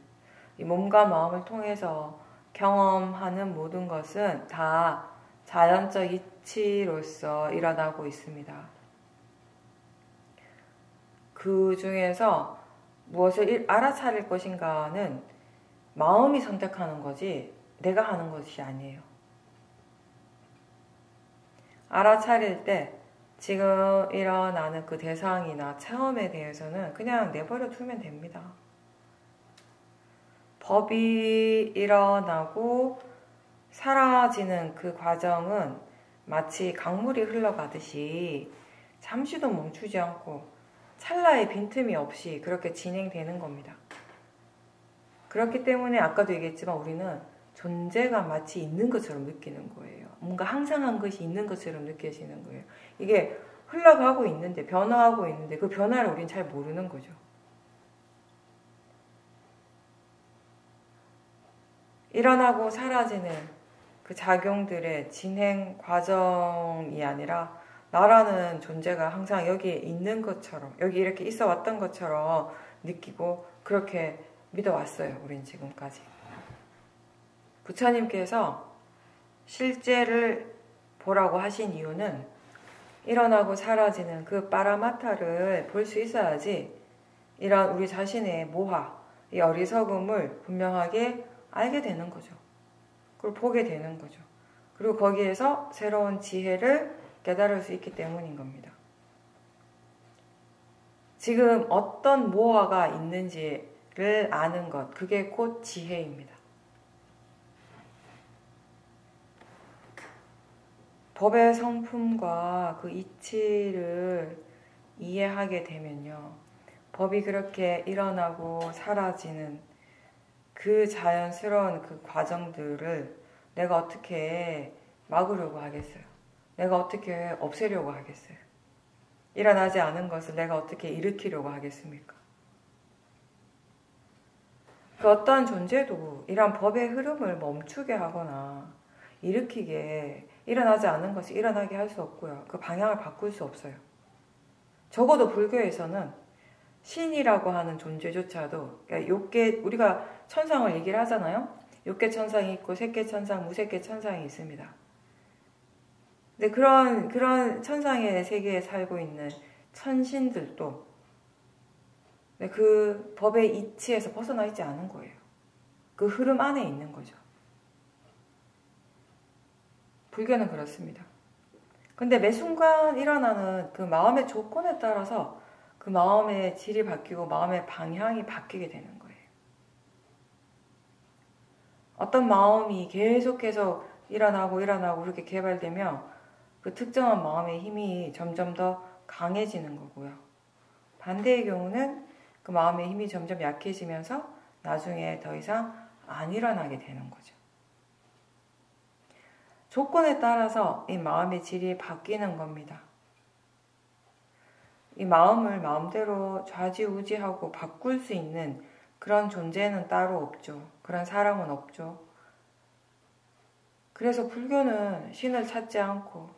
이 몸과 마음을 통해서 경험하는 모든 것은 다 자연적 이치로서 일어나고 있습니다. 그 중에서 무엇을 알아차릴 것인가는 마음이 선택하는 거지 내가 하는 것이 아니에요. 알아차릴 때 지금 일어나는 그 대상이나 체험에 대해서는 그냥 내버려 두면 됩니다. 법이 일어나고 사라지는 그 과정은 마치 강물이 흘러가듯이 잠시도 멈추지 않고 찰나의 빈틈이 없이 그렇게 진행되는 겁니다. 그렇기 때문에 아까도 얘기했지만 우리는 존재가 마치 있는 것처럼 느끼는 거예요. 뭔가 항상 한 것이 있는 것처럼 느껴지는 거예요. 이게 흘러가고 있는데, 변화하고 있는데 그 변화를 우리는 잘 모르는 거죠. 일어나고 사라지는 그 작용들의 진행 과정이 아니라 나라는 존재가 항상 여기에 있는 것처럼, 여기 이렇게 있어 왔던 것처럼 느끼고 그렇게 믿어왔어요. 우린 지금까지. 부처님께서 실제를 보라고 하신 이유는 일어나고 사라지는 그 빠라마타를 볼 수 있어야지 이런 우리 자신의 모화, 이 어리석음을 분명하게 알게 되는 거죠. 그걸 보게 되는 거죠. 그리고 거기에서 새로운 지혜를 깨달을 수 있기 때문인 겁니다. 지금 어떤 모화가 있는지를 아는 것, 그게 곧 지혜입니다. 법의 성품과 그 이치를 이해하게 되면요, 법이 그렇게 일어나고 사라지는 그 자연스러운 그 과정들을 내가 어떻게 막으려고 하겠어요? 내가 어떻게 없애려고 하겠어요? 일어나지 않은 것을 내가 어떻게 일으키려고 하겠습니까? 그 어떠한 존재도 이러한 법의 흐름을 멈추게 하거나 일으키게 일어나지 않은 것이 일어나게 할 수 없고요. 그 방향을 바꿀 수 없어요. 적어도 불교에서는 신이라고 하는 존재조차도 그러니까 우리가 천상을 얘기를 하잖아요. 욕계 천상이 있고 색계 천상, 무색계 천상이 있습니다. 근데 그런 천상의 세계에 살고 있는 천신들도 그 법의 이치에서 벗어나 있지 않은 거예요. 그 흐름 안에 있는 거죠. 불교는 그렇습니다. 근데 매 순간 일어나는 그 마음의 조건에 따라서 그 마음의 질이 바뀌고 마음의 방향이 바뀌게 되는 거예요. 어떤 마음이 계속해서 일어나고 그렇게 개발되면 그 특정한 마음의 힘이 점점 더 강해지는 거고요. 반대의 경우는 그 마음의 힘이 점점 약해지면서 나중에 더 이상 안 일어나게 되는 거죠. 조건에 따라서 이 마음의 질이 바뀌는 겁니다. 이 마음을 마음대로 좌지우지하고 바꿀 수 있는 그런 존재는 따로 없죠. 그런 사람은 없죠. 그래서 불교는 신을 찾지 않고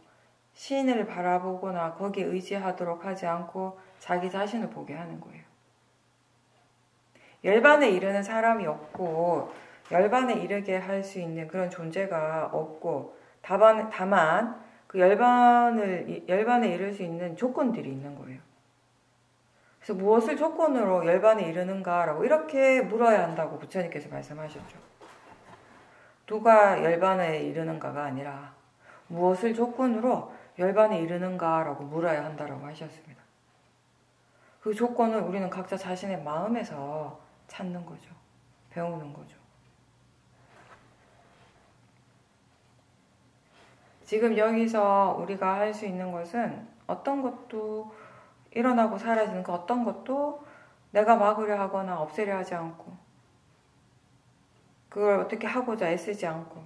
신을 바라보거나 거기에 의지하도록 하지 않고 자기 자신을 보게 하는 거예요. 열반에 이르는 사람이 없고 열반에 이르게 할 수 있는 그런 존재가 없고 다만 그 열반에 이를 수 있는 조건들이 있는 거예요. 그래서 무엇을 조건으로 열반에 이르는가라고 이렇게 물어야 한다고 부처님께서 말씀하셨죠. 누가 열반에 이르는가가 아니라 무엇을 조건으로 열반에 이르는가라고 물어야 한다고 하셨습니다. 그 조건을 우리는 각자 자신의 마음에서 찾는 거죠. 배우는 거죠. 지금 여기서 우리가 할 수 있는 것은 어떤 것도 일어나고 사라지는 그 어떤 것도 내가 막으려 하거나 없애려 하지 않고 그걸 어떻게 하고자 애쓰지 않고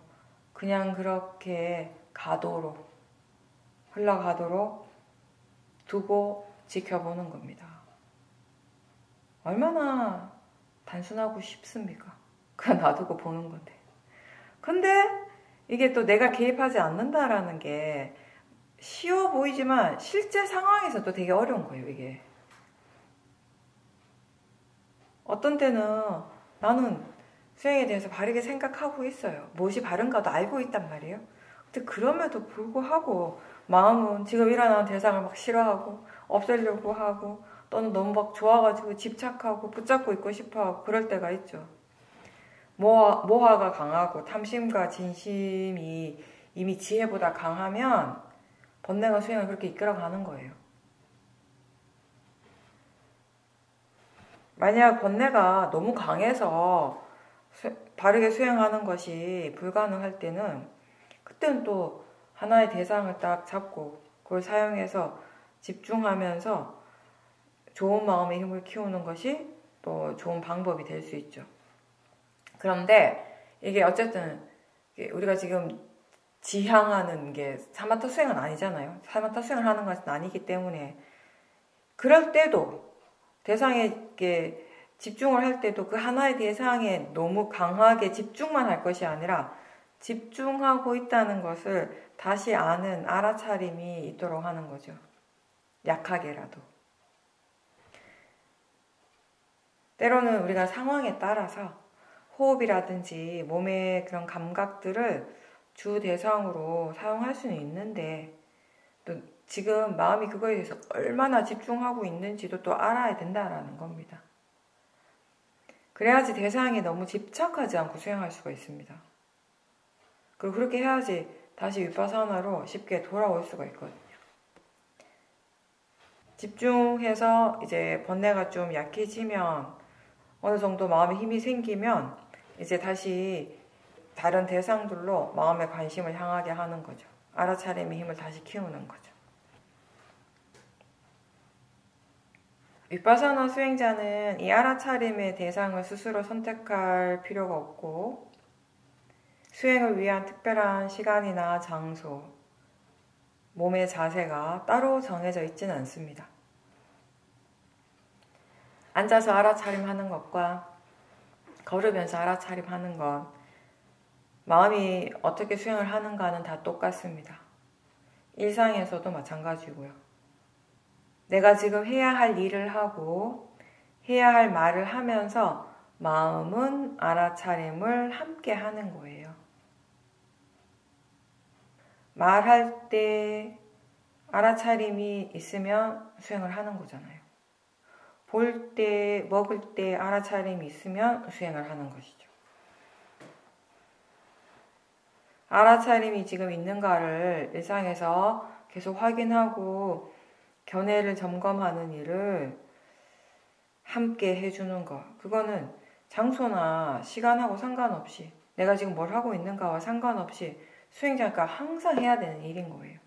그냥 그렇게 흘러가도록 두고 지켜보는 겁니다. 얼마나 단순하고 쉽습니까? 그냥 놔두고 보는 건데. 근데 이게 또 내가 개입하지 않는다라는 게 쉬워 보이지만 실제 상황에서도 되게 어려운 거예요, 이게. 어떤 때는 나는 수행에 대해서 바르게 생각하고 있어요. 무엇이 바른가도 알고 있단 말이에요. 근데 그럼에도 불구하고 마음은 지금 일어나는 대상을 막 싫어하고 없애려고 하고 또는 너무 막 좋아가지고 집착하고 붙잡고 있고 싶어하고 그럴 때가 있죠. 모하가 강하고 탐심과 진심이 이미 지혜보다 강하면 번뇌가 수행을 그렇게 이끌어가는 거예요. 만약 번뇌가 너무 강해서 바르게 수행하는 것이 불가능할 때는 그때는 또 하나의 대상을 딱 잡고 그걸 사용해서 집중하면서 좋은 마음의 힘을 키우는 것이 또 좋은 방법이 될 수 있죠. 그런데 이게 어쨌든 우리가 지금 지향하는 게 사마타 수행은 아니잖아요. 사마타 수행을 하는 것은 아니기 때문에 그럴 때도 대상에게 집중을 할 때도 그 하나의 대상에 너무 강하게 집중만 할 것이 아니라 집중하고 있다는 것을 다시 아는 알아차림이 있도록 하는 거죠. 약하게라도. 때로는 우리가 상황에 따라서 호흡이라든지 몸의 그런 감각들을 주 대상으로 사용할 수는 있는데 또 지금 마음이 그거에 대해서 얼마나 집중하고 있는지도 또 알아야 된다라는 겁니다. 그래야지 대상에 너무 집착하지 않고 수행할 수가 있습니다. 그리고 그렇게 해야지 다시 윗바사나로 쉽게 돌아올 수가 있거든요. 집중해서 이제 번뇌가 좀 약해지면 어느 정도 마음에 힘이 생기면 이제 다시 다른 대상들로 마음의 관심을 향하게 하는 거죠. 알아차림의 힘을 다시 키우는 거죠. 윗바사나 수행자는 이 알아차림의 대상을 스스로 선택할 필요가 없고 수행을 위한 특별한 시간이나 장소, 몸의 자세가 따로 정해져 있지는 않습니다. 앉아서 알아차림하는 것과 걸으면서 알아차림하는 것, 마음이 어떻게 수행을 하는가는 다 똑같습니다. 일상에서도 마찬가지고요. 내가 지금 해야 할 일을 하고 해야 할 말을 하면서 마음은 알아차림을 함께 하는 거예요. 말할 때 알아차림이 있으면 수행을 하는 거잖아요. 볼 때, 먹을 때 알아차림이 있으면 수행을 하는 것이죠. 알아차림이 지금 있는가를 일상에서 계속 확인하고 견해를 점검하는 일을 함께 해주는 것. 그거는 장소나 시간하고 상관없이 내가 지금 뭘 하고 있는가와 상관없이 수행자가 항상 해야 되는 일인 거예요.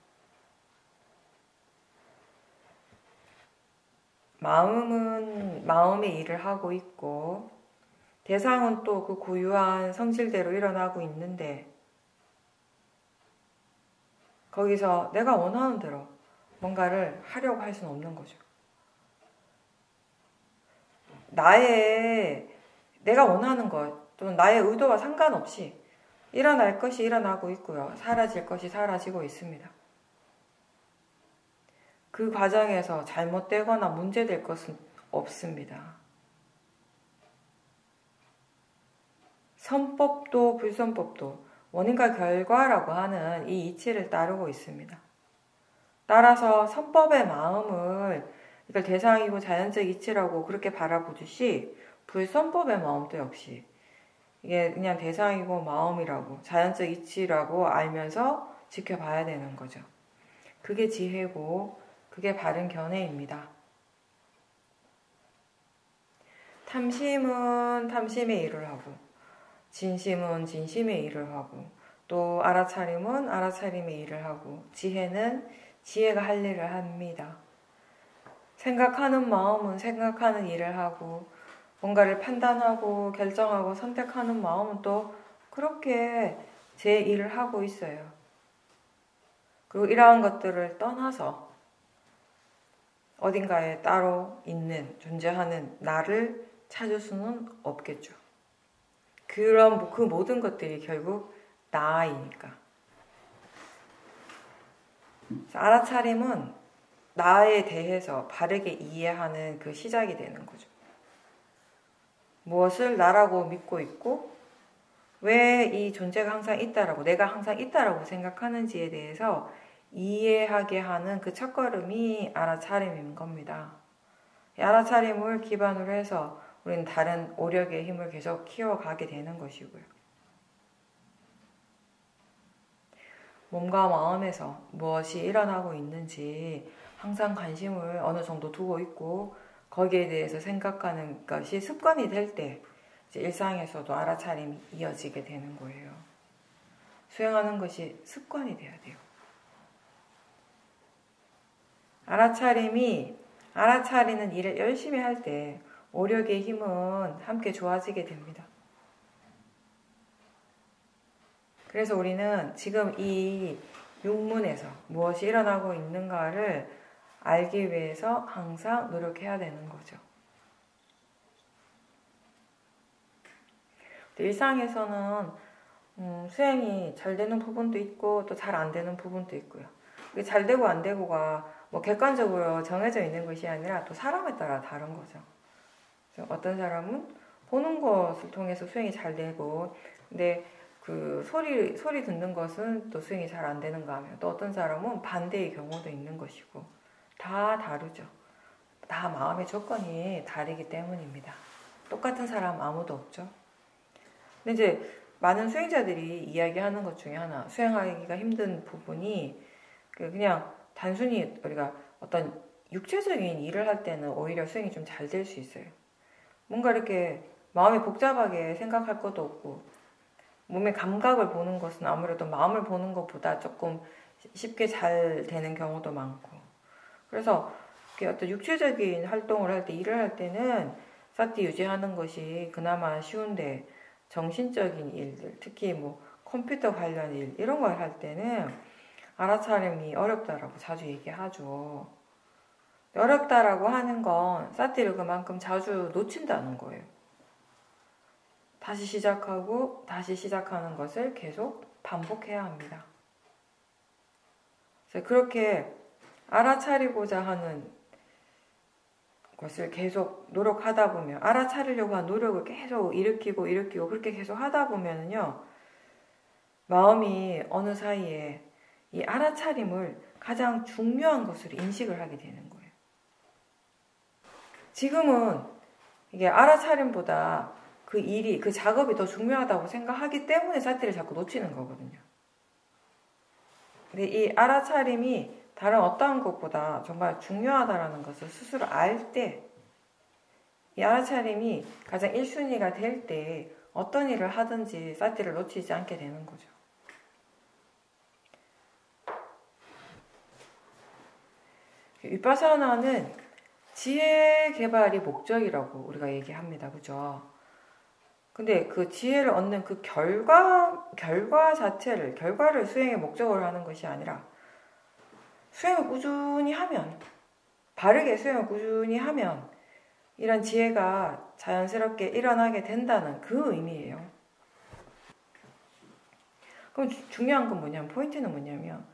마음은 마음의 일을 하고 있고 대상은 또 그 고유한 성질대로 일어나고 있는데 거기서 내가 원하는 대로 뭔가를 하려고 할 수는 없는 거죠. 내가 원하는 것 또는 나의 의도와 상관없이 일어날 것이 일어나고 있고요. 사라질 것이 사라지고 있습니다. 그 과정에서 잘못되거나 문제될 것은 없습니다. 선법도 불선법도 원인과 결과라고 하는 이 이치를 따르고 있습니다. 따라서 선법의 마음을 이걸 대상이고 자연적 이치라고 그렇게 바라보듯이 불선법의 마음도 역시 이게 그냥 대상이고 마음이라고 자연적 이치라고 알면서 지켜봐야 되는 거죠. 그게 지혜고 그게 바른 견해입니다. 탐심은 탐심의 일을 하고 진심은 진심의 일을 하고 또 알아차림은 알아차림의 일을 하고 지혜는 지혜가 할 일을 합니다. 생각하는 마음은 생각하는 일을 하고 뭔가를 판단하고 결정하고 선택하는 마음은 또 그렇게 제 일을 하고 있어요. 그리고 이러한 것들을 떠나서 어딘가에 따로 있는 존재하는 나를 찾을 수는 없겠죠. 그럼 그 모든 것들이 결국 나이니까. 알아차림은 나에 대해서 바르게 이해하는 그 시작이 되는 거죠. 무엇을 나라고 믿고 있고 왜 이 존재가 항상 있다라고 내가 항상 있다라고 생각하는지에 대해서 이해하게 하는 그 첫걸음이 알아차림인 겁니다. 이 알아차림을 기반으로 해서 우리는 다른 오력의 힘을 계속 키워가게 되는 것이고요. 몸과 마음에서 무엇이 일어나고 있는지 항상 관심을 어느 정도 두고 있고 거기에 대해서 생각하는 것이 습관이 될 때 일상에서도 알아차림이 이어지게 되는 거예요. 수행하는 것이 습관이 돼야 돼요. 알아차리는 일을 열심히 할 때 오력의 힘은 함께 좋아지게 됩니다. 그래서 우리는 지금 이 육문에서 무엇이 일어나고 있는가를 알기 위해서 항상 노력해야 되는 거죠. 일상에서는 수행이 잘 되는 부분도 있고 또 잘 안 되는 부분도 있고요. 잘 되고 안 되고가 뭐 객관적으로 정해져 있는 것이 아니라 또 사람에 따라 다른 거죠. 어떤 사람은 보는 것을 통해서 수행이 잘 되고 근데 그 소리 듣는 것은 또 수행이 잘 안 되는가 하면 또 어떤 사람은 반대의 경우도 있는 것이고 다 다르죠. 다 마음의 조건이 다르기 때문입니다. 똑같은 사람 아무도 없죠. 근데 이제 많은 수행자들이 이야기하는 것 중에 하나, 수행하기가 힘든 부분이 그냥 단순히 우리가 어떤 육체적인 일을 할 때는 오히려 수행이 좀 잘 될 수 있어요. 뭔가 이렇게 마음이 복잡하게 생각할 것도 없고 몸의 감각을 보는 것은 아무래도 마음을 보는 것보다 조금 쉽게 잘 되는 경우도 많고 그래서 어떤 육체적인 활동을 할 때, 일을 할 때는 사티 유지하는 것이 그나마 쉬운데, 정신적인 일들, 특히 뭐 컴퓨터 관련 일, 이런 걸 할 때는 알아차림이 어렵다라고 자주 얘기하죠. 어렵다라고 하는 건 사티를 그만큼 자주 놓친다는 거예요. 다시 시작하고 다시 시작하는 것을 계속 반복해야 합니다. 그래서 그렇게 알아차리고자 하는 것을 계속 노력하다 보면, 알아차리려고 한 노력을 계속 일으키고 그렇게 계속 하다 보면은요, 마음이 어느 사이에 이 알아차림을 가장 중요한 것으로 인식을 하게 되는 거예요. 지금은 이게 알아차림보다 그 일이, 그 작업이 더 중요하다고 생각하기 때문에 사티를 자꾸 놓치는 거거든요. 근데 이 알아차림이 다른 어떠한 것보다 정말 중요하다는 것을 스스로 알 때, 이 알아차림이 가장 1순위가 될 때 어떤 일을 하든지 사티를 놓치지 않게 되는 거죠. 위파사나는 지혜 개발이 목적이라고 우리가 얘기합니다. 그죠? 근데 그 지혜를 얻는 그 결과를 수행의 목적으로 하는 것이 아니라, 수행을 꾸준히 하면, 바르게 수행을 꾸준히 하면, 이런 지혜가 자연스럽게 일어나게 된다는 그 의미예요. 그럼 중요한 건 뭐냐면, 포인트는 뭐냐면,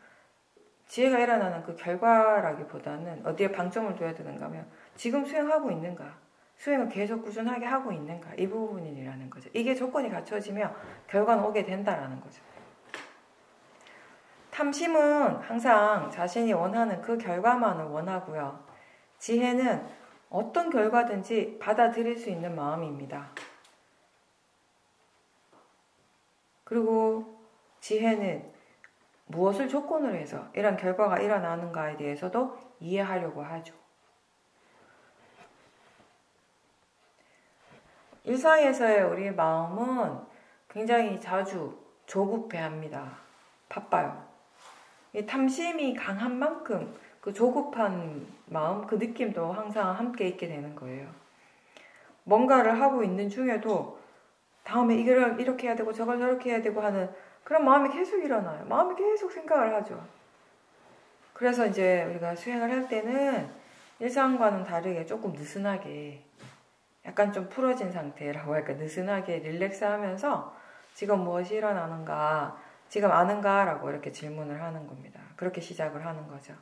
지혜가 일어나는 그 결과라기보다는 어디에 방점을 둬야 되는가 하면, 지금 수행하고 있는가, 수행을 계속 꾸준하게 하고 있는가, 이 부분이라는 거죠. 이게 조건이 갖춰지면 결과는 오게 된다라는 거죠. 탐심은 항상 자신이 원하는 그 결과만을 원하고요. 지혜는 어떤 결과든지 받아들일 수 있는 마음입니다. 그리고 지혜는 무엇을 조건으로 해서 이런 결과가 일어나는가에 대해서도 이해하려고 하죠. 일상에서의 우리의 마음은 굉장히 자주 조급해합니다. 바빠요. 이 탐심이 강한 만큼 그 조급한 마음, 그 느낌도 항상 함께 있게 되는 거예요. 뭔가를 하고 있는 중에도 다음에 이걸 이렇게 해야 되고 저걸 저렇게 해야 되고 하는 그런 마음이 계속 일어나요. 마음이 계속 생각을 하죠. 그래서 이제 우리가 수행을 할 때는 일상과는 다르게 조금 느슨하게, 약간 좀 풀어진 상태라고 할까, 느슨하게 릴렉스 하면서 지금 무엇이 일어나는가, 지금 아는가? 라고 이렇게 질문을 하는 겁니다. 그렇게 시작을 하는 거죠.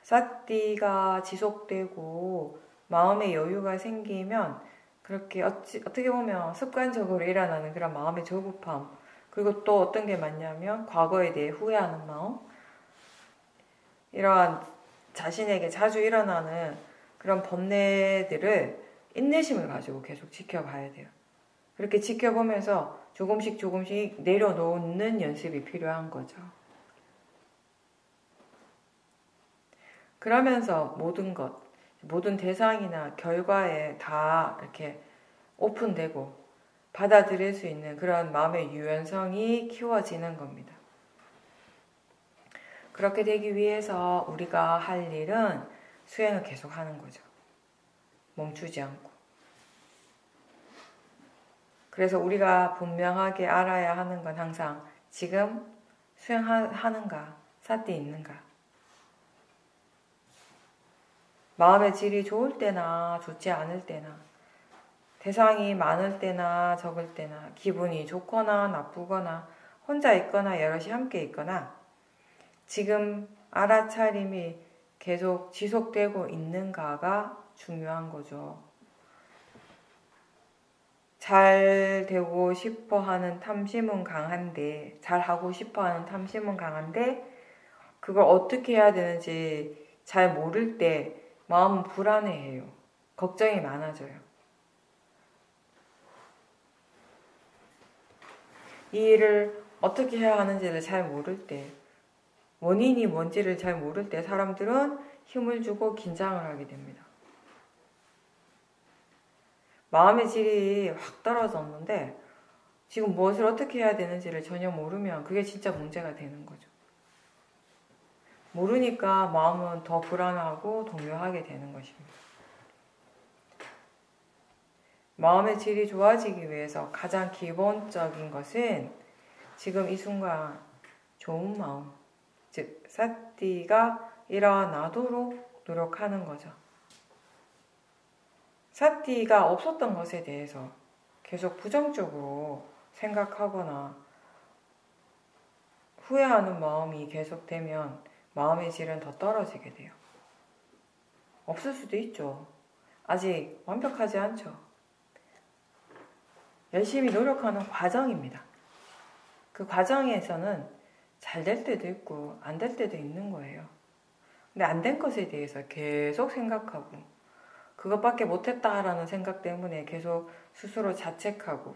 사띠가 지속되고 마음의 여유가 생기면 그렇게 어떻게 보면 습관적으로 일어나는 그런 마음의 조급함, 그리고 또 어떤 게 많냐면 과거에 대해 후회하는 마음, 이러한 자신에게 자주 일어나는 그런 번뇌들을 인내심을 가지고 계속 지켜봐야 돼요. 그렇게 지켜보면서 조금씩 내려놓는 연습이 필요한 거죠. 그러면서 모든 대상이나 결과에 다 이렇게 오픈되고 받아들일 수 있는 그런 마음의 유연성이 키워지는 겁니다. 그렇게 되기 위해서 우리가 할 일은 수행을 계속 하는 거죠. 멈추지 않고. 그래서 우리가 분명하게 알아야 하는 건 항상 지금 수행하는가, 사띠 있는가. 마음의 질이 좋을 때나 좋지 않을 때나, 대상이 많을 때나 적을 때나, 기분이 좋거나 나쁘거나, 혼자 있거나 여럿이 함께 있거나, 지금 알아차림이 계속 지속되고 있는가가 중요한 거죠. 잘 되고 싶어 하는 탐심은 강한데, 잘 하고 싶어 하는 탐심은 강한데, 그걸 어떻게 해야 되는지 잘 모를 때 마음은 불안해해요. 걱정이 많아져요. 이 일을 어떻게 해야 하는지를 잘 모를 때, 원인이 뭔지를 잘 모를 때 사람들은 힘을 주고 긴장을 하게 됩니다. 마음의 질이 확 떨어졌는데 지금 무엇을 어떻게 해야 되는지를 전혀 모르면 그게 진짜 문제가 되는 거죠. 모르니까 마음은 더 불안하고 동요하게 되는 것입니다. 마음의 질이 좋아지기 위해서 가장 기본적인 것은 지금 이 순간 좋은 마음, 즉 사띠가 일어나도록 노력하는 거죠. 사띠가 없었던 것에 대해서 계속 부정적으로 생각하거나 후회하는 마음이 계속되면 마음의 질은 더 떨어지게 돼요. 없을 수도 있죠. 아직 완벽하지 않죠. 열심히 노력하는 과정입니다. 그 과정에서는 잘 될 때도 있고 안 될 때도 있는 거예요. 근데 안 된 것에 대해서 계속 생각하고 그것밖에 못했다라는 생각 때문에 계속 스스로 자책하고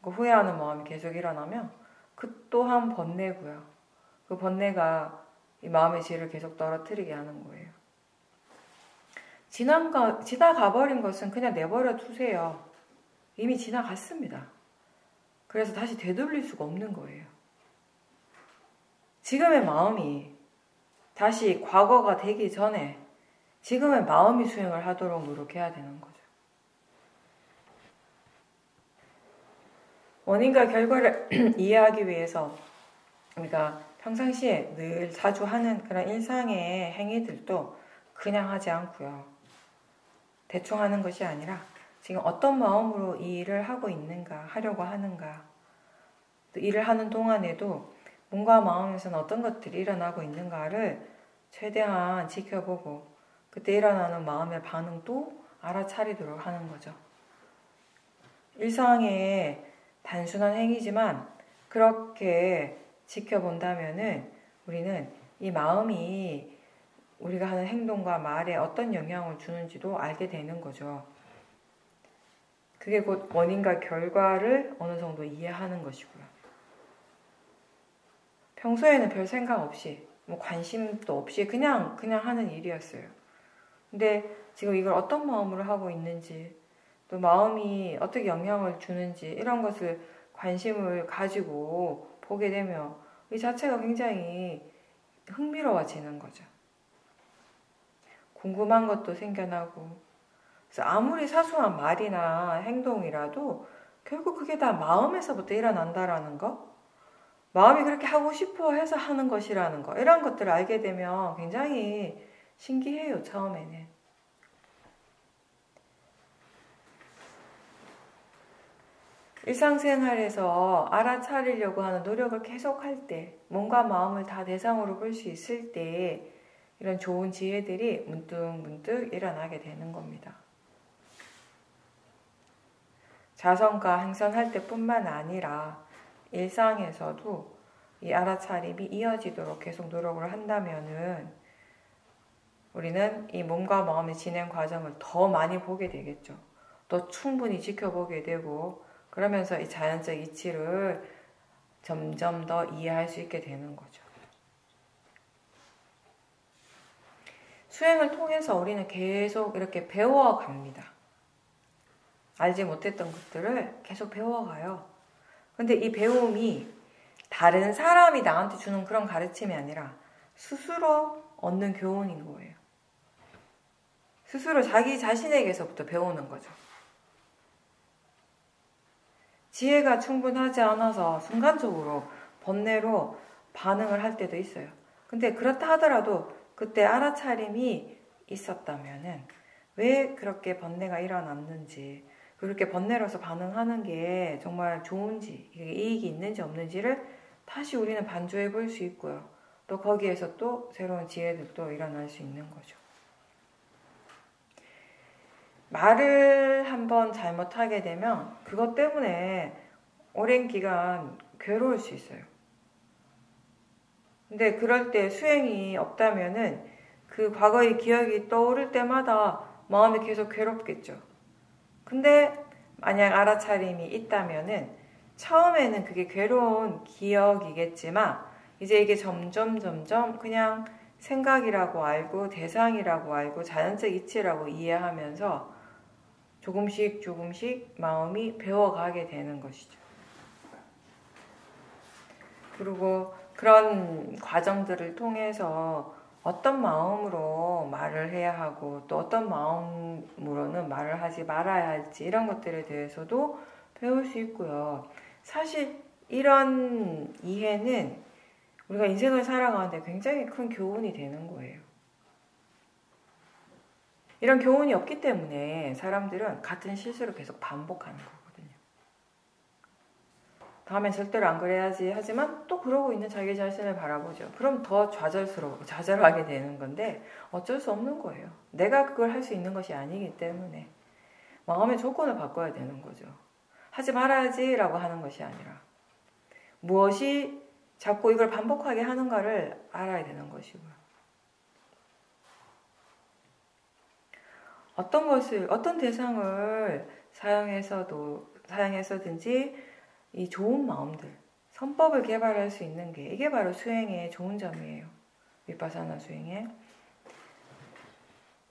후회하는 마음이 계속 일어나면 그 또한 번뇌고요. 그 번뇌가 이 마음의 질을 계속 떨어뜨리게 하는 거예요. 지나가버린 것은 그냥 내버려 두세요. 이미 지나갔습니다. 그래서 다시 되돌릴 수가 없는 거예요. 지금의 마음이 다시 과거가 되기 전에 지금의 마음이 수행을 하도록 노력해야 되는 거죠. 원인과 결과를 이해하기 위해서 우리가 평상시에 늘 자주 하는 그런 일상의 행위들도 그냥 하지 않고요. 대충 하는 것이 아니라 지금 어떤 마음으로 이 일을 하고 있는가, 하려고 하는가, 또 일을 하는 동안에도 몸과 마음에서는 어떤 것들이 일어나고 있는가를 최대한 지켜보고 그때 일어나는 마음의 반응도 알아차리도록 하는 거죠. 일상의 단순한 행위지만 그렇게 지켜본다면은 우리는 이 마음이 우리가 하는 행동과 말에 어떤 영향을 주는지도 알게 되는 거죠. 그게 곧 원인과 결과를 어느 정도 이해하는 것이고요. 평소에는 별 생각 없이, 관심도 없이 그냥 하는 일이었어요. 근데 지금 이걸 어떤 마음으로 하고 있는지, 또 마음이 어떻게 영향을 주는지 이런 것을 관심을 가지고 보게 되면 이 자체가 굉장히 흥미로워지는 거죠. 궁금한 것도 생겨나고, 그래서 아무리 사소한 말이나 행동이라도 결국 그게 다 마음에서부터 일어난다라는 거, 마음이 그렇게 하고 싶어 해서 하는 것이라는 거, 이런 것들을 알게 되면 굉장히 신기해요, 처음에는. 일상생활에서 알아차리려고 하는 노력을 계속할 때, 몸과 마음을 다 대상으로 볼 수 있을 때 이런 좋은 지혜들이 문득문득 일어나게 되는 겁니다. 자성과 행선할 때뿐만 아니라 일상에서도 이 알아차림이 이어지도록 계속 노력을 한다면은 우리는 이 몸과 마음의 진행 과정을 더 많이 보게 되겠죠. 더 충분히 지켜보게 되고 그러면서 이 자연적 이치를 점점 더 이해할 수 있게 되는 거죠. 수행을 통해서 우리는 계속 이렇게 배워갑니다. 알지 못했던 것들을 계속 배워가요. 근데 이 배움이 다른 사람이 나한테 주는 그런 가르침이 아니라 스스로 얻는 교훈인 거예요. 스스로 자기 자신에게서부터 배우는 거죠. 지혜가 충분하지 않아서 순간적으로 번뇌로 반응을 할 때도 있어요. 근데 그렇다 하더라도 그때 알아차림이 있었다면은 왜 그렇게 번뇌가 일어났는지, 그렇게 번뇌로서 반응하는 게 정말 좋은지, 이게 이익이 있는지 없는지를 다시 우리는 반조해 볼 수 있고요. 또 거기에서 또 새로운 지혜들도 일어날 수 있는 거죠. 말을 한번 잘못하게 되면 그것 때문에 오랜 기간 괴로울 수 있어요. 근데 그럴 때 수행이 없다면은 그 과거의 기억이 떠오를 때마다 마음이 계속 괴롭겠죠. 근데 만약 알아차림이 있다면은 처음에는 그게 괴로운 기억이겠지만 이제 이게 점점 그냥 생각이라고 알고 대상이라고 알고 자연적 이치라고 이해하면서 조금씩 마음이 배워가게 되는 것이죠. 그리고 그런 과정들을 통해서 어떤 마음으로 말을 해야 하고 또 어떤 마음으로는 말을 하지 말아야 할지 이런 것들에 대해서도 배울 수 있고요. 사실 이런 이해는 우리가 인생을 살아가는데 굉장히 큰 교훈이 되는 거예요. 이런 교훈이 없기 때문에 사람들은 같은 실수를 계속 반복하는 거거든요. 다음엔 절대로 안 그래야지 하지만 또 그러고 있는 자기 자신을 바라보죠. 그럼 더 좌절하게 되는 건데 어쩔 수 없는 거예요. 내가 그걸 할 수 있는 것이 아니기 때문에 마음의 조건을 바꿔야 되는 거죠. 하지 말아야지 라고 하는 것이 아니라 무엇이 자꾸 이걸 반복하게 하는가를 알아야 되는 것이고요. 어떤 대상을 사용해서든지 이 좋은 마음들, 선법을 개발할 수 있는 게 이게 바로 수행의 좋은 점이에요. 위파사나 수행의.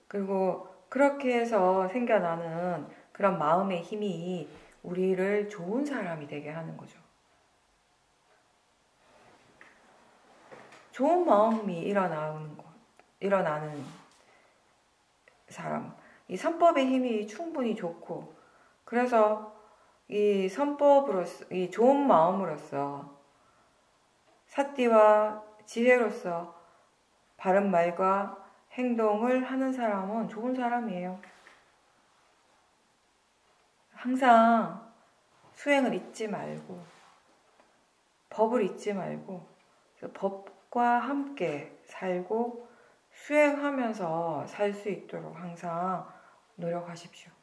그리고 그렇게 해서 생겨나는 그런 마음의 힘이 우리를 좋은 사람이 되게 하는 거죠. 좋은 마음이 일어나는 사람. 이 선법의 힘이 충분히 좋고, 그래서 이 선법으로서, 이 좋은 마음으로서, 사띠와 지혜로서 바른 말과 행동을 하는 사람은 좋은 사람이에요. 항상 수행을 잊지 말고, 법을 잊지 말고, 법과 함께 살고 수행하면서 살 수 있도록 항상 노력하십시오.